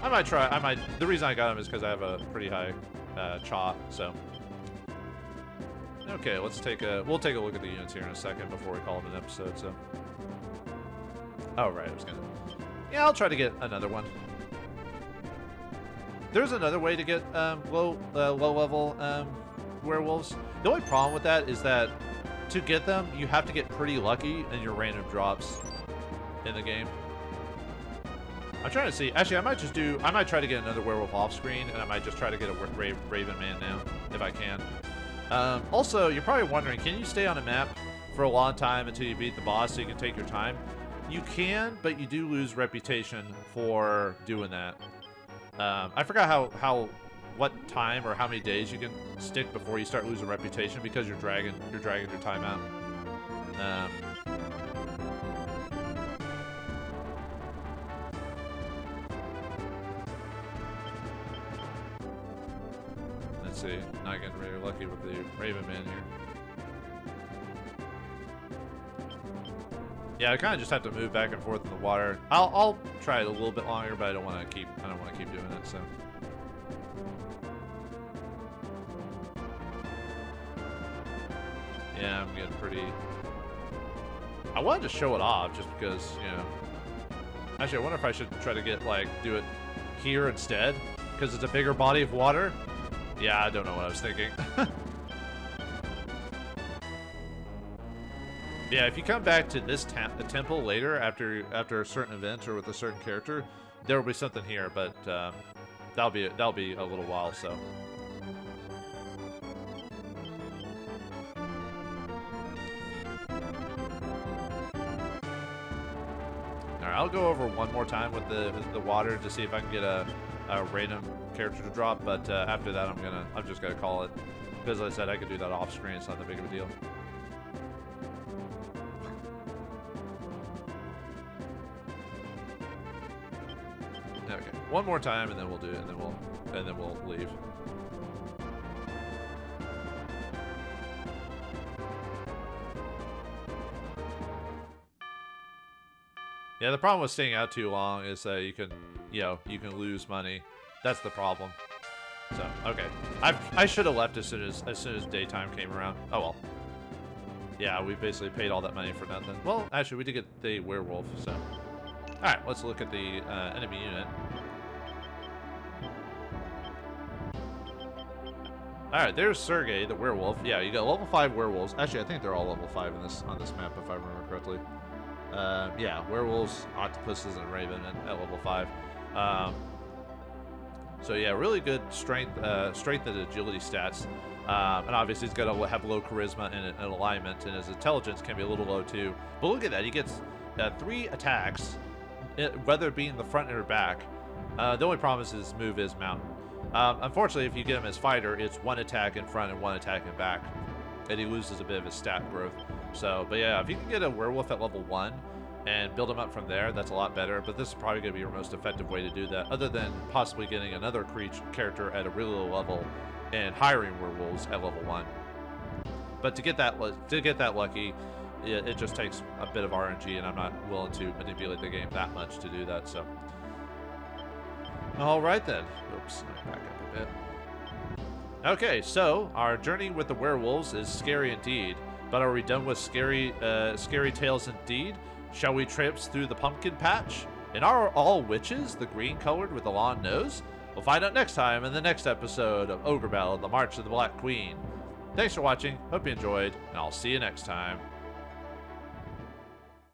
I might try. The reason I got them is because I have a pretty high cha, so. Okay, we'll take a look at the units here in a second before we call it an episode, so. Oh, right, I was gonna. Yeah, I'll try to get another one. There's another way to get low level werewolves. The only problem with that is that to get them, you have to get pretty lucky in your random drops in the game. I'm trying to see. Actually, I might try to get another werewolf off screen, and I might just try to get a Raven Man now, if I can. Also, you're probably wondering, can you stay on a map for a long time until you beat the boss so you can take your time? You can, but you do lose reputation for doing that. I forgot what time or how many days you can stick before you start losing reputation because you're dragging your time out. Let's see, not getting very lucky with the Raven Man here. Yeah, I kind of just have to move back and forth in the water. I'll try it a little bit longer, but I don't want to keep doing it. So. Yeah, I'm getting pretty. I wanted to show it off just because, you know. Actually, I wonder if I should try to do it here instead because it's a bigger body of water. Yeah, I don't know what I was thinking. Yeah, if you come back to this temple later after a certain event or with a certain character, there will be something here, but that'll be a little while. So. All right, I'll go over one more time with the water to see if I can get a random character to drop, but after that I'm just gonna call it because as I said I could do that off screen. It's not that big of a deal. Okay, one more time and then we'll do it, and then we'll leave. Yeah, the problem with staying out too long is that you can lose money. That's the problem. So, okay. I should have left as soon as daytime came around. Oh well. Yeah, we basically paid all that money for nothing. Well, actually, we did get the werewolf, so. Alright, let's look at the enemy unit. Alright, there's Sergey, the werewolf. Yeah, you got level 5 werewolves. Actually, I think they're all level 5 on this map, if I remember correctly. Yeah, werewolves, octopuses, and raven at level 5. So yeah, really good strength and agility stats. And obviously, he's going to have low charisma and alignment, and his intelligence can be a little low too. But look at that. He gets 3 attacks, whether it be in the front or back. The only problem is his move is mountain. Unfortunately, if you get him as fighter, it's 1 attack in front and 1 attack in back. And he loses a bit of his stat growth. So, but yeah, if you can get a werewolf at level 1 and build him up from there, that's a lot better. But this is probably going to be your most effective way to do that, other than possibly getting another character at a really low level and hiring werewolves at level 1. But to get that lucky, it just takes a bit of RNG, and I'm not willing to manipulate the game that much to do that. So, all right then. Oops, let me back up a bit. Okay, so our journey with the werewolves is scary indeed. But are we done with scary tales indeed? Shall we traipse through the pumpkin patch? And are all witches the green colored with the long nose? We'll find out next time in the next episode of Ogre Battle: The March of the Black Queen. Thanks for watching, hope you enjoyed, and I'll see you next time.